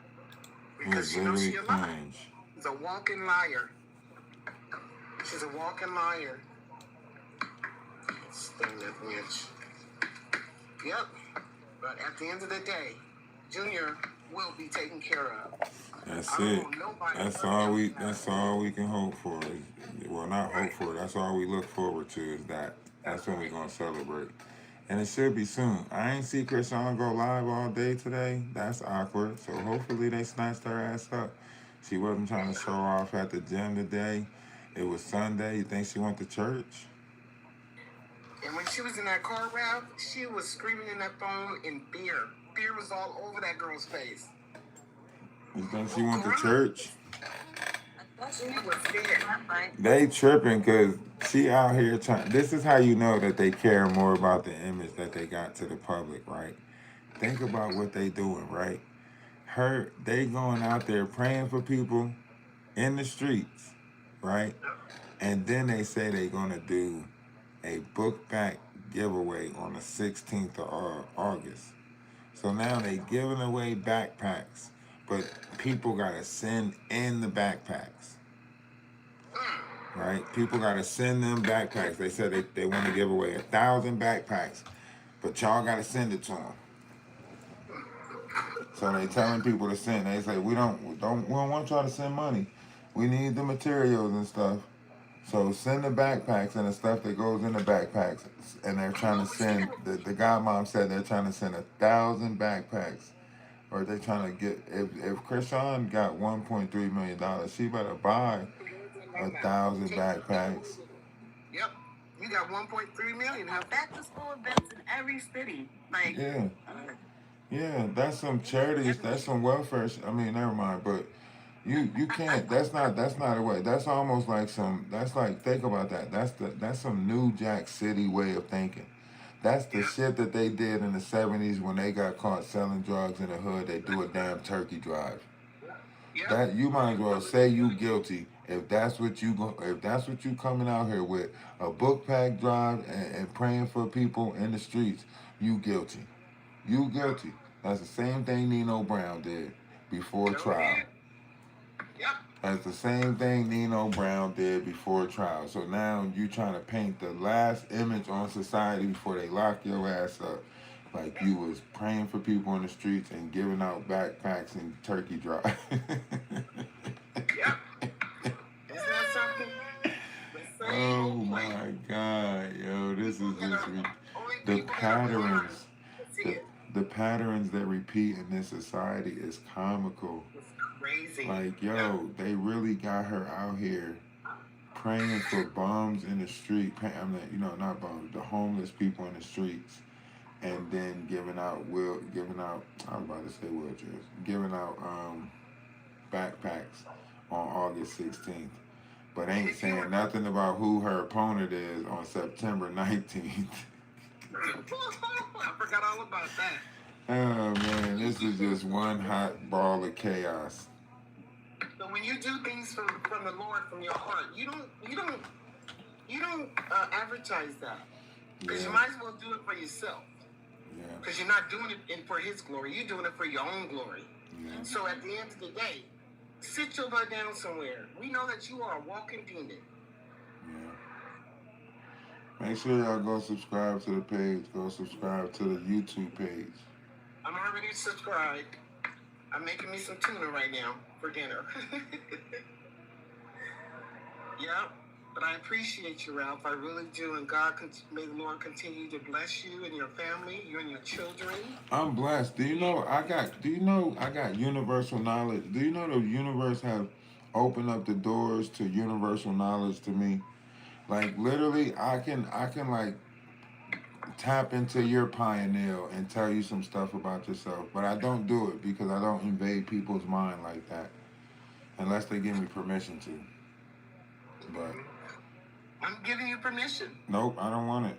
It was literally cringe. She's a walking liar. She's a walking liar. Stand that bitch. Yep. But at the end of the day, Junior will be taken care of. That's it. That's all we can hope for. Well, not hope for. That's all we look forward to is that. That's when we're gonna celebrate. And it should be soon. I ain't see Chrisean go live all day today. That's awkward. So hopefully they snatched her ass up. She wasn't trying to show off at the gym today. It was Sunday. You think she went to church? And when she was in that car ride, she was screaming in that phone in beer. Beer was all over that girl's face. You think she went to church? She was dead. They tripping because she out here trying. This is how you know that they care more about the image that they got to the public, right? Think about what they doing, right? They going out there praying for people in the streets, right? And then they say they gonna do a book back giveaway on the 16th of August. So now they giving away backpacks, but people gotta send in the backpacks. Right? People gotta send them backpacks. They said they want to give away 1,000 backpacks, but y'all gotta send it to them. So they telling people to send. They say we don't want y'all to send money. We need the materials and stuff. So send the backpacks and the stuff that goes in the backpacks. And they're trying to send, the godmom said they're trying to send 1,000 backpacks. Or they're trying to get, if Chrisean got $1.3 million, she better buy 1,000 backpacks. Yep. You got 1.3 million. Back to school events in every city. Like, Yeah, that's some charities, that's some welfare, never mind, but you can't, that's not a way, that's almost like think about that, that's some New Jack City way of thinking. That's the shit that they did in the 70s when they got caught selling drugs in the hood. They do a damn turkey drive. Yep. That you might as well say you guilty if that's what you go if that's what you coming out here with a book pack drive and praying for people in the streets. You guilty. You guilty. That's the same thing Nino Brown did before Sure trial. did. Yep. That's the same thing Nino Brown did before trial. So now you trying to paint the last image on society before they lock your ass up. Like you was praying for people in the streets and giving out backpacks and turkey drive. Yep. Isn't that something? The same Oh old plan. my God, yo, this is just Only the people that are blind patterns, can see the, it. the patterns that repeat in this society is comical. It's crazy. Like, Yeah. yo, they really got her out here praying for bums in the street. I mean, not bums, the homeless people in the streets, and then giving out. I was about to say wheelchairs, giving out backpacks on August 16th. But ain't saying nothing about who her opponent is on September 19th. I forgot all about that. Oh man, this is just one hot ball of chaos. So when you do things from the Lord, from your heart, you don't advertise that, because you Yeah, might as well do it for yourself. yeah, Because you're not doing it for His glory. You're doing it for your own glory. yeah, So at the end of the day, sit your butt down somewhere. We know that you are a walking demon. yeah. Make sure y'all go subscribe to the page. Go subscribe to the YouTube page. I'm already subscribed. I'm making me some tuna right now for dinner. Yep. But I appreciate you, Ralph. I really do. And may the Lord continue to bless you and your family, you and your children. I'm blessed. Do you know I got universal knowledge? Do you know the universe have opened up the doors to universal knowledge to me? Like literally I can like tap into your pioneer and tell you some stuff about yourself, but I don't do it because I don't invade people's mind like that unless they give me permission to. But I'm giving you permission. nope, I don't want it.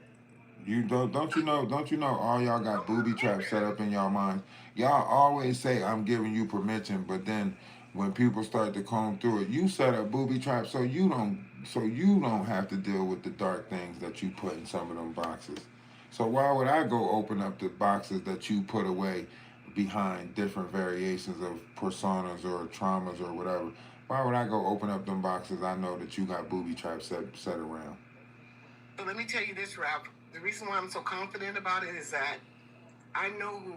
You don't you know all y'all got booby traps set up in y'all minds. Y'all always say I'm giving you permission, but then when people start to comb through it, you set up booby traps so you don't have to deal with the dark things that you put in some of them boxes. So why would I go open up the boxes that you put away behind different variations of personas or traumas or whatever? Why would I go open up them boxes I know that you got booby traps set around? So let me tell you this, Ralph. The reason why I'm so confident about it is that I know who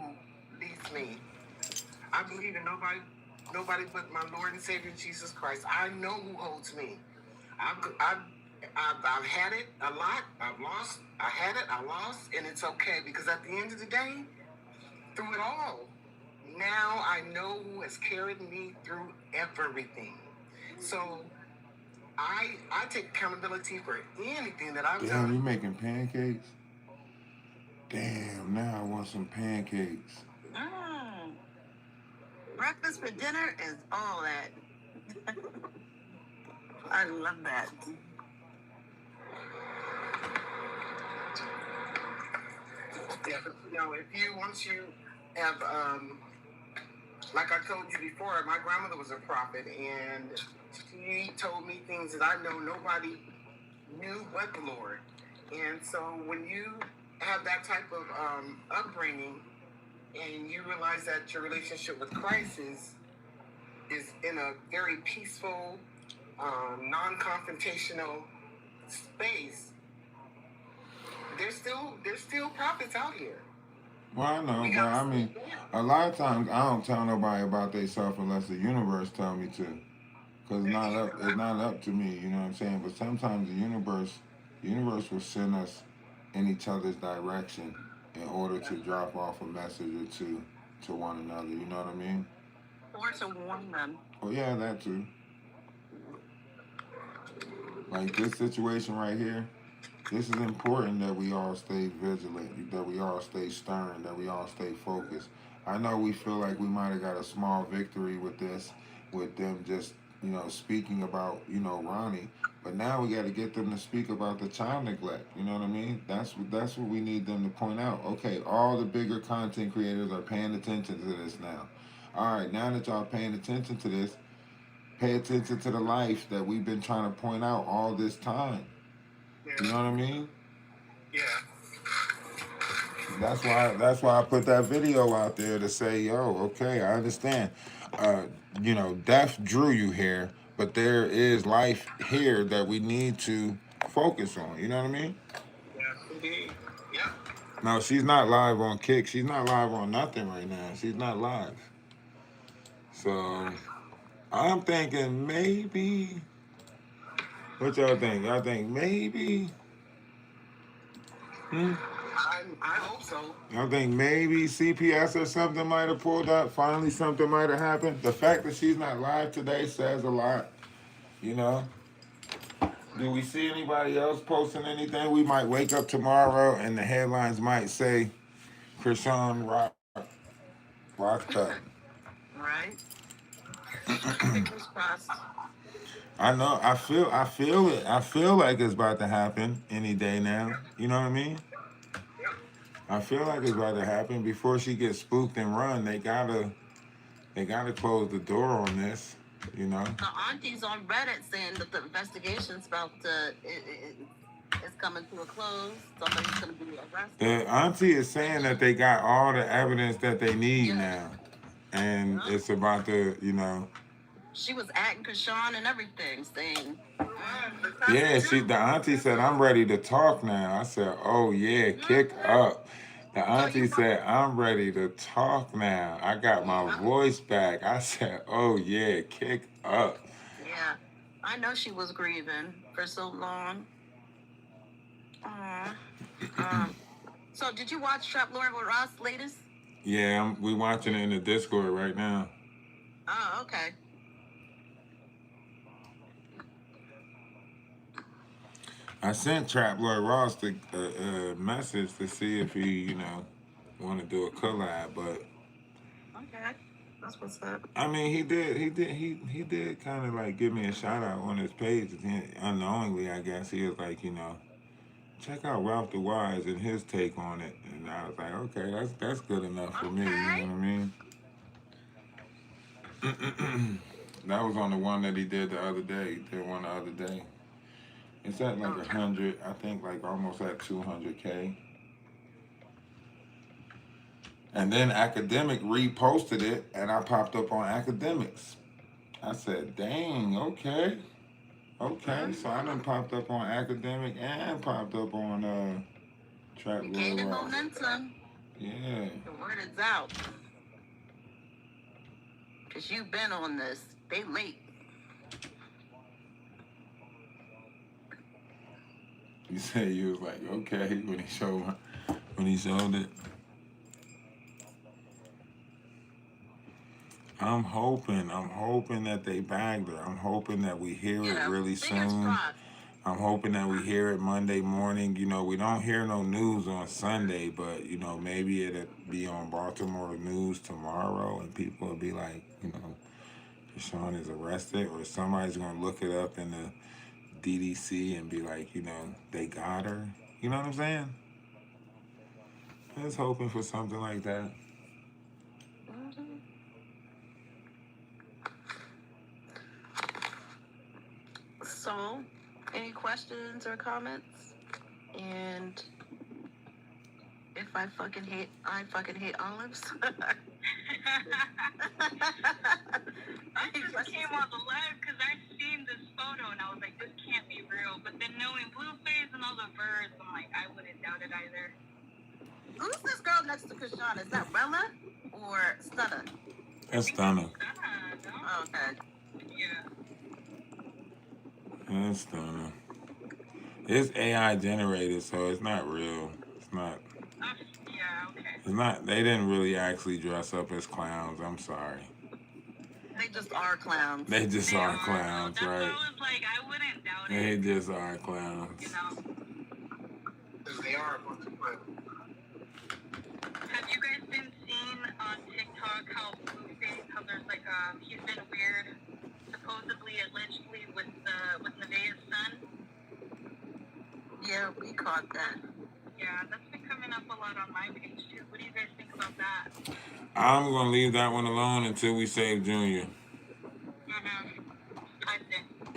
leads me. I believe in nobody but my Lord and Savior Jesus Christ. I know who holds me. I've had it a lot. I've lost. I had it. I lost, and it's okay because at the end of the day, through it all, now I know who has carried me through everything. So I take accountability for anything that I've Damn, done. you making pancakes? Damn, now I want some pancakes. Breakfast for dinner is all that. I love that. Yeah, but once you have, like I told you before, my grandmother was a prophet, and she told me things that I know nobody knew but the Lord. And so when you have that type of upbringing, and you realize that your relationship with Christ is in a very peaceful, non-confrontational space, there's still prophets out here. Well, I know, but I mean, a lot of times I don't tell nobody about themselves unless the universe tell me to, because it's not up to me. You know what I'm saying? But sometimes the universe will send us in each other's direction in order to drop off a message or two to one another. You know what I mean? Or to warn them. Oh yeah, that too. Like this situation right here. This is important that we all stay vigilant, that we all stay stern, that we all stay focused. I know we feel like we might have got a small victory with this, with them just, speaking about, Ronnie. But now we got to get them to speak about the child neglect. You know what I mean? That's what we need them to point out. Okay, all the bigger content creators are paying attention to this now. All right, now that y'all paying attention to this, pay attention to the life that we've been trying to point out all this time. You know what I mean? Yeah. That's why I put that video out there to say, yo, okay, I understand. Uh, death drew you here, but there is life here that we need to focus on. You know what I mean? Yes, indeed. Yeah. No, she's not live on Kick. She's not live on nothing right now. She's not live. So I'm thinking maybe. What y'all think? Y'all think maybe? Hmm? I hope so. I think maybe CPS or something might have pulled up. Finally, something might have happened. The fact that she's not live today says a lot. You know? Do we see anybody else posting anything? We might wake up tomorrow and the headlines might say Chrisean rocked up. Right? Fingers crossed. I know. I feel it. I feel like it's about to happen any day now. You know what I mean? I feel like it's about to happen before she gets spooked and run. They gotta close the door on this. You know. The aunties on Reddit saying that the investigation's about to it's coming to a close. Somebody's gonna be arrested. The auntie is saying that they got all the evidence that they need now, and it's about to, She was acting Krishan and everything, saying, Yeah, the auntie said, I'm ready to talk now. I said, oh yeah, kick up. The auntie said, I'm ready to talk now. I got my voice back. I said, oh yeah, kick up. yeah, I know she was grieving for so long. So did you watch Trap Lord with Ross latest? Yeah, we watching it in the Discord right now. Oh, okay. I sent Trap Lord Ross a message to see if he, want to do a collab, but Okay, that's what's up. I mean, he did kind of like give me a shout out on his page. Unknowingly, I guess he was like, check out Ralphdawise and his take on it, and I was like, okay, that's good enough for me. You know what I mean? That was on the one that he did the other day. He did one the other day. It's at like 100, I think like almost at 200K. And then Academic reposted it, and I popped up on Academics. I said, dang, okay. Okay, so I done popped up on Academic and popped up on Trap Lord Gaining Ross. momentum. Yeah. The word is out. Because you've been on this. They late. You said you was like, okay, when he showed it. I'm hoping that they bagged her. I'm hoping that we hear it really soon. Crossed. I'm hoping that we hear it Monday morning. We don't hear no news on Sunday, but maybe it'll be on Baltimore news tomorrow, and people will be like, Chrisean is arrested, or somebody's gonna look it up in the DDC and be like, they got her. You know what I'm saying? I was hoping for something like that. So, any questions or comments? And if I fucking hate olives. I just came on the live because I've seen this photo and I was like, this can't be real. But then knowing Blueface and all the birds, I'm like, I wouldn't doubt it either. Who's this girl next to Chrisean? Is that Rella or Stunner? That's Stunner. No? Oh, okay. Yeah. That's Stunner. It's AI generated, so it's not real. It's not. Yeah, okay. It's not. They didn't really actually dress up as clowns. I'm sorry. They just are clowns. They just are clowns, That's right? why I was like, I wouldn't doubt They it. just are clowns. You know. Because they are a bunch of clowns. Have you guys been seeing on TikTok how Blueface, how there's like he's been weird, supposedly, allegedly with Nevaeh's son? Yeah, we caught that. Yeah, that's been coming up a lot on my page too. What do you guys think about that? I'm gonna leave that one alone until we save Junior. Mm-hmm.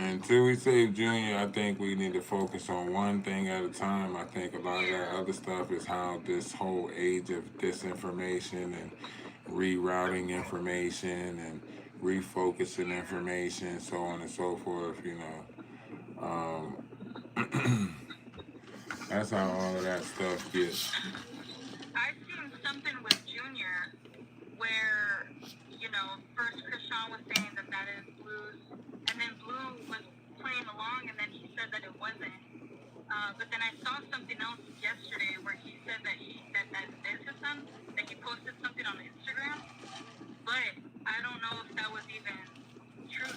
Until we save Junior, I think we need to focus on one thing at a time. I think a lot of that other stuff is how this whole age of disinformation and rerouting information and refocusing information, so on and so forth, that's how all of that stuff gets. I've seen something with Junior where, first Chrisean was saying that is Blue's, and then Blue was playing along, and then he said that it wasn't. But then I saw something else yesterday where he said that that is his son, that he posted something on Instagram, but I don't know if that was even true,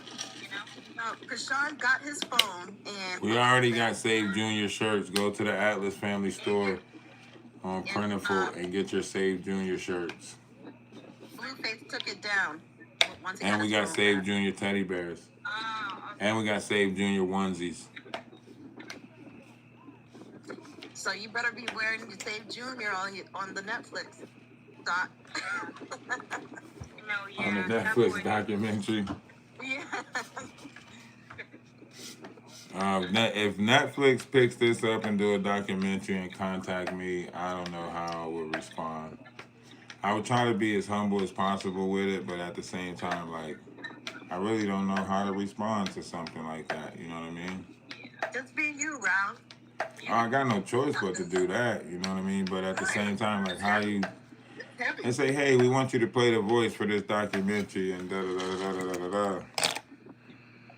No, Chrisean got his phone and We already got Save Junior shirts. Go to the Atlas Family Store on Plentiful and get your Save Junior shirts. Blueface took it down. Once he And we his got phone Save back. Junior teddy bears. Oh, And we got Save Junior onesies. So you better be wearing your Save Junior on the Netflix doc. On the that Netflix boy- documentary. Yeah. If Netflix picks this up and do a documentary and contact me, I don't know how I would respond. I would try to be as humble as possible with it, but at the same time, like, I really don't know how to respond to something like that. You know what I mean? Just be you, Ralph. I got no choice but to do that. You know what I mean? But at the same time, like, how you and say, hey, we want you to play the voice for this documentary and da da da da da da da.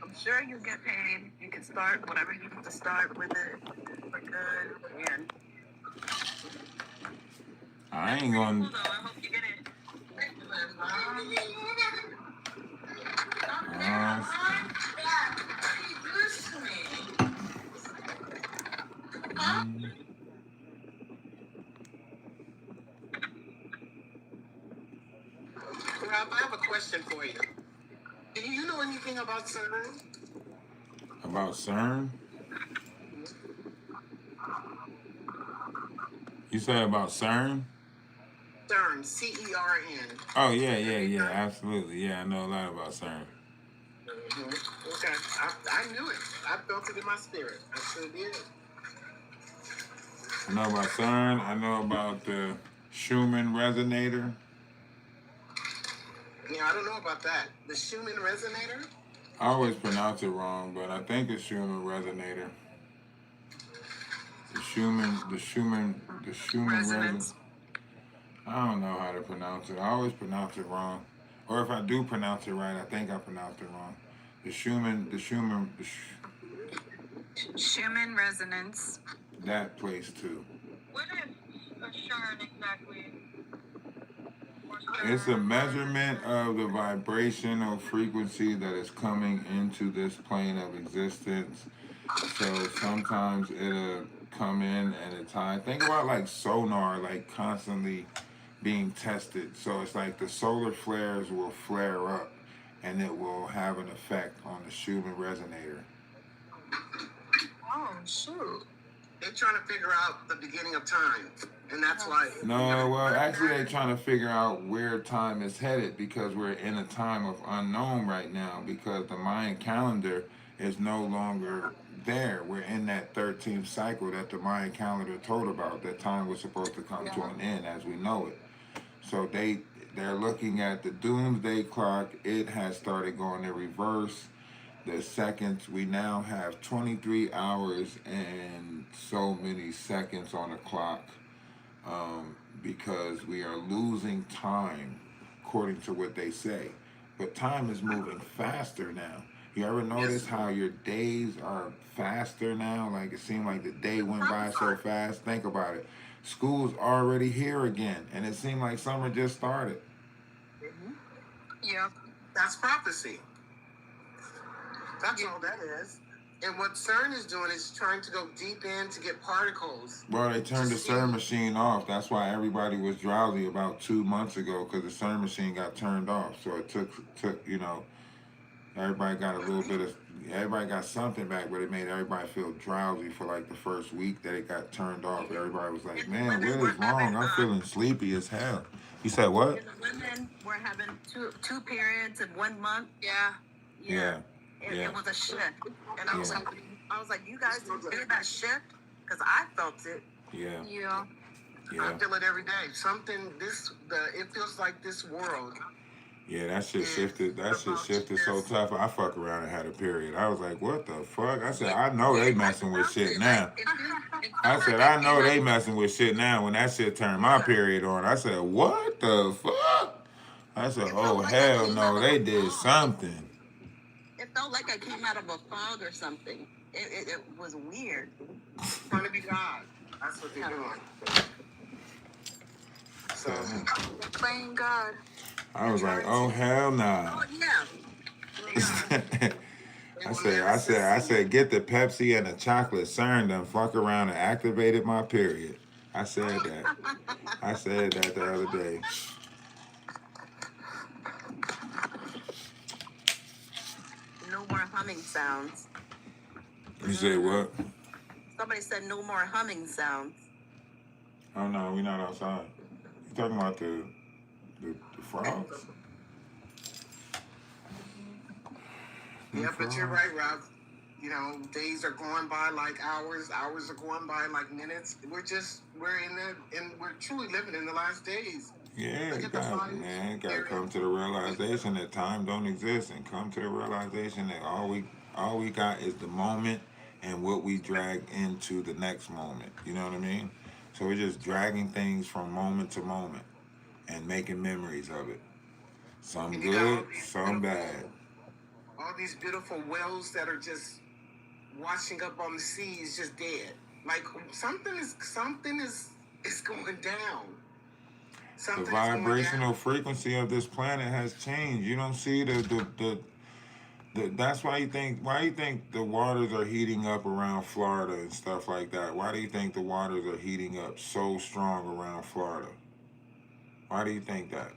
I'm sure you get paid. You can start whatever you need to start with it for good. And I ain't Cool gonna. though. I hope you get it. Ralph, I have a question for you. Do you know anything about CERN? About CERN? You said about CERN? CERN, CERN. Oh, yeah, absolutely. Yeah, I know a lot about CERN. Mm-hmm. Okay, I knew it. I felt it in my spirit. I sure did. I know about CERN. I know about the Schumann resonator. Yeah, I don't know about that. The Schumann resonator? I always pronounce it wrong, but I think it's Schumann resonator. The Schumann resonance. I don't know how to pronounce it. I always pronounce it wrong. Or if I do pronounce it right, I think I pronounced it wrong. Schumann resonance. That place too. What is a shard exactly? It's a measurement of the vibrational frequency that is coming into this plane of existence. So sometimes it'll come in and it's high. Think about like sonar, like constantly being tested. So it's like the solar flares will flare up and it will have an effect on the Schumann resonator. Oh, shoot. They're trying to figure out the beginning of time. And that's why... No, well, actually they're trying to figure out where time is headed because we're in a time of unknown right now because the Mayan calendar is no longer there. We're in that 13th cycle that the Mayan calendar told about, that time was supposed to come to an end as we know it. So they're looking at the doomsday clock. It has started going in reverse. The seconds, we now have 23 hours and so many seconds on the clock because we are losing time according to what they say. But time is moving faster now. You ever notice how your days are faster now? Like it seemed like the day went by so fast. Think about it. School's already here again, and it seemed like summer just started. Yep. That's prophecy. That's all that is. And what CERN is doing is trying to go deep in to get particles. Well, they turned the CERN machine off. That's why everybody was drowsy about 2 months ago because the CERN machine got turned off. So it took everybody got a little bit of, everybody got something back, but it made everybody feel drowsy for like the first week that it got turned off. Everybody was like, man, what is wrong? I'm feeling sleepy as hell. You said what? The women were having two periods in 1 month. Yeah. It was a shift. And Yeah. I was like, you guys didn't feel that shift? Because I felt it. Yeah. Yeah. Yeah. I feel it every day. It feels like this world. Yeah, that shit is shifted. That shit about shifted so just- tough. I fuck around and had a period. I was like, what the fuck? I said, I Yeah, know they I messing with felt shit it. now. I said, I know they messing with shit now. When that shit turned my period on, I said, what the fuck? I said, oh hell no, they did something. It felt like I came out of a fog or something. It was weird. Trying to be God. That's what they're doing. So They're playing God. I was like, oh hell nah. Oh, yeah. I said, get the Pepsi and the chocolate CERN done fuck around and activated my period. I said that. I said that the other day. No more humming sounds. You say what? Somebody said no more humming sounds. Oh no, we not outside. You talking about the frogs? yeah, but you're right, Rob. You know, days are going by like hours. Hours are going by like minutes. We're truly living in the last days. Yeah, Look you at the got fires. man, gotta come to the realization that time don't exist, and come to the realization that all we got is the moment and what we drag into the next moment. You know what I mean? So we're just dragging things from moment to moment and making memories of it. Some And you got all good, these some bad. All these beautiful wells that are just washing up on the sea is just dead. Like something is going down. The vibrational frequency of this planet has changed. You don't see the that's why you think the waters are heating up around Florida and stuff like that. Why do you think the waters are heating up so strong around Florida? Why do you think that?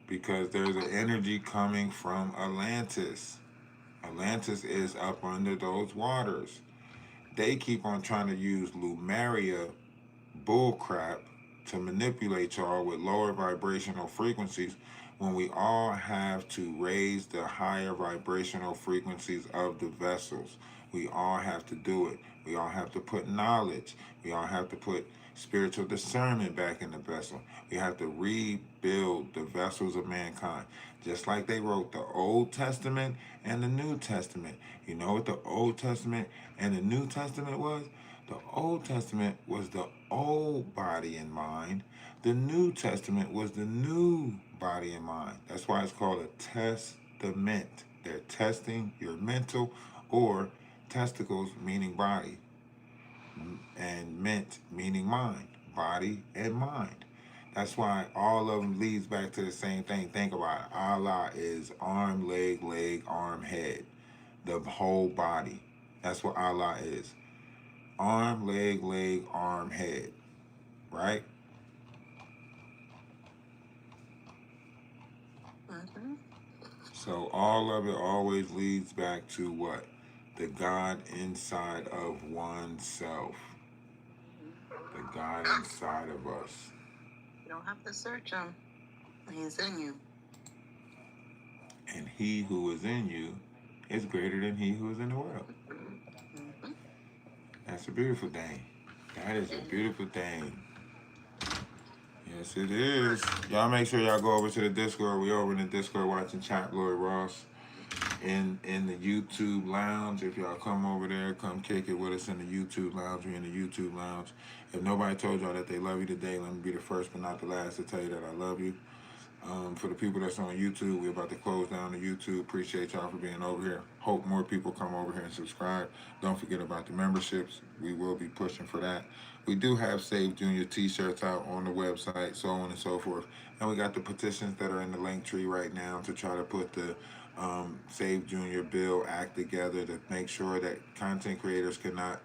Because there's an energy coming from Atlantis. Atlantis is up under those waters. They keep on trying to use Lumeria bullcrap to manipulate y'all with lower vibrational frequencies when we all have to raise the higher vibrational frequencies of the vessels. We all have to do it. We all have to put knowledge. We all have to put spiritual discernment back in the vessel. We have to rebuild the vessels of mankind. Just like they wrote the Old Testament and the New Testament. You know what the Old Testament and the New Testament was? The Old Testament was the old body and mind. The New Testament was the new body and mind. That's why it's called a testament. They're testing your mental, or testicles meaning body, and ment meaning mind, body and mind. That's why all of them leads back to the same thing. Think about it. Allah is arm, leg, arm, head. The whole body. That's what Allah is. Arm, leg, arm, head. Right? Mm-hmm. So all of it always leads back to what? The God inside of oneself. The God inside of us. You don't have to search him. He's in you. And he who is in you is greater than he who is in the world. Mm-hmm. That's a beautiful thing. That is a beautiful thing. Yes, it is. Y'all make sure y'all go over to the Discord. We over in the Discord watching Chat Lloyd Ross in the YouTube lounge. If y'all come over there, come kick it with us in the YouTube lounge. We're in the YouTube lounge. If nobody told y'all that they love you today, let me be the first but not the last to tell you that I love you. For the people that's on YouTube, we're about to close down the YouTube. Appreciate y'all for being over here. Hope more people come over here and subscribe. Don't forget about the memberships. We will be pushing for that. We do have Save Junior t-shirts out on the website, so on and so forth. And we got the petitions that are in the link tree right now to try to put the Save Junior bill act together to make sure that content creators cannot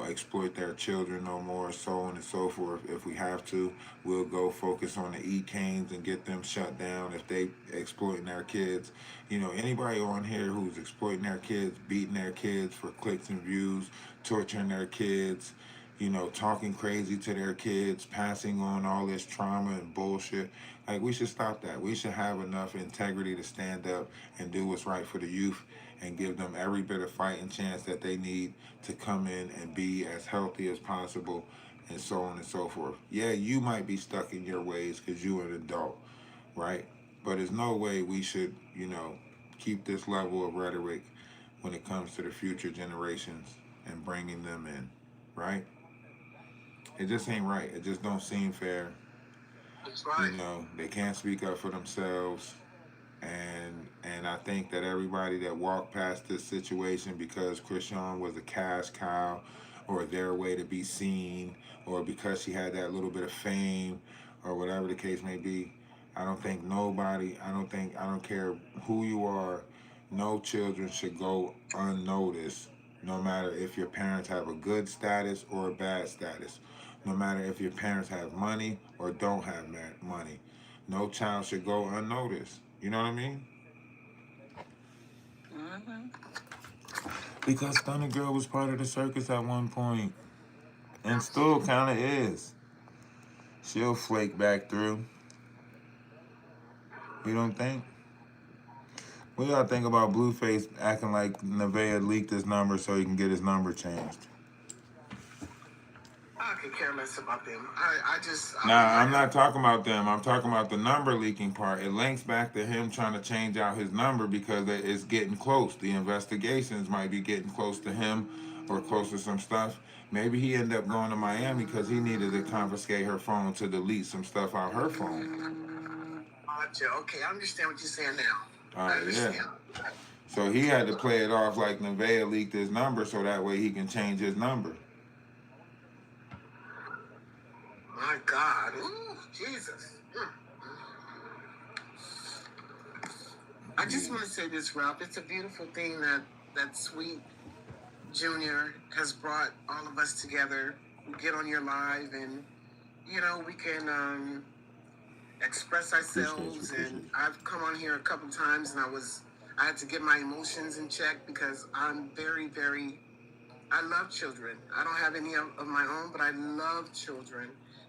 exploit their children no more, so on and so forth. If we have to, we'll go focus on the E-Canes and get them shut down if they exploiting their kids. Anybody on here who's exploiting their kids, beating their kids for clicks and views, torturing their kids, you know, talking crazy to their kids, passing on all this trauma and bullshit. Like, we should stop that. We should have enough integrity to stand up and do what's right for the youth and give them every bit of fighting chance that they need to come in and be as healthy as possible and so on and so forth. Yeah, you might be stuck in your ways because you're an adult, right? But there's no way we should, you know, keep this level of rhetoric when it comes to the future generations and bringing them in, right? It just ain't right. It just don't seem fair. That's You right. know, they can't speak up for themselves. And I think that everybody that walked past this situation because Chrisean was a cash cow or their way to be seen or because she had that little bit of fame or whatever the case may be, I don't think nobody, I don't care who you are, no children should go unnoticed, no matter if your parents have a good status or a bad status, no matter if your parents have money or don't have money. No child should go unnoticed. You know what I mean? Mm-hmm. Because Thunder Girl was part of the circus at one point, and still kind of is. She'll flake back through. You don't think? What y'all think about Blueface acting like Nevaeh leaked his number so he can get his number changed? I could care less about them. I just. Nah, I'm not talking about them. I'm talking about the number leaking part. It links back to him trying to change out his number because it's getting close. The investigations might be getting close to him or close to some stuff. Maybe he ended up going to Miami because he needed to confiscate her phone to delete some stuff out her phone. Gotcha. Okay, I understand what you're saying now. All I right, understand. yeah. So he had to play it off like Nevaeh leaked his number so that way he can change his number. My God. Ooh, Jesus. I just want to say this, Ralph. It's a beautiful thing that Sweet Jr. has brought all of us together. We get on your live and, you know, we can express ourselves. And I've come on here a couple times and I had to get my emotions in check because I'm very, very, I love children. I don't have any of my own, but I love children.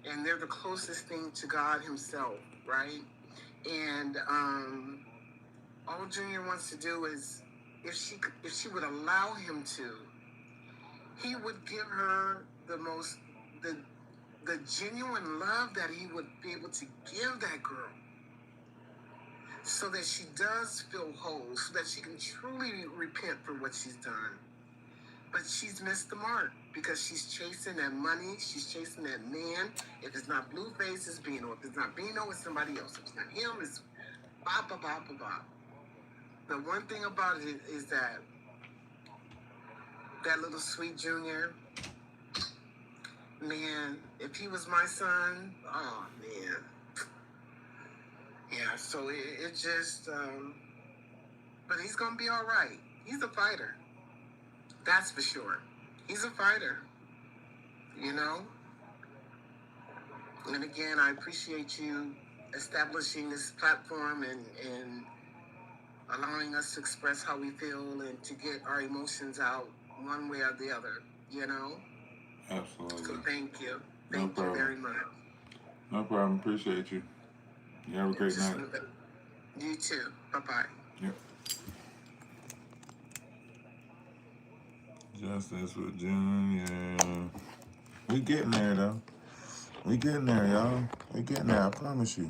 And they're the closest thing to God himself, right? And all Junior wants to do is, if she would allow him to, he would give her the genuine love that he would be able to give that girl, so that she does feel whole, so that she can truly repent for what she's done. But she's missed the mark because she's chasing that money. She's chasing that man. If it's not Blueface, it's Bino. If it's not Bino, it's somebody else. If it's not him, it's bop, bop, bop, bop, bop. The one thing about it is that little Sweet Junior, man, if he was my son, oh, man. Yeah, so it just, but he's going to be all right. He's a fighter. That's for sure. He's a fighter, you know? And again, I appreciate you establishing this platform and allowing us to express how we feel and to get our emotions out one way or the other, you know? Absolutely. So thank you. No Thank you problem. very much. No problem. Appreciate you. You have a great night. You too. Bye-bye. Yep. Justice for Junior. We getting there, though. We getting there, y'all. We getting there. I promise you.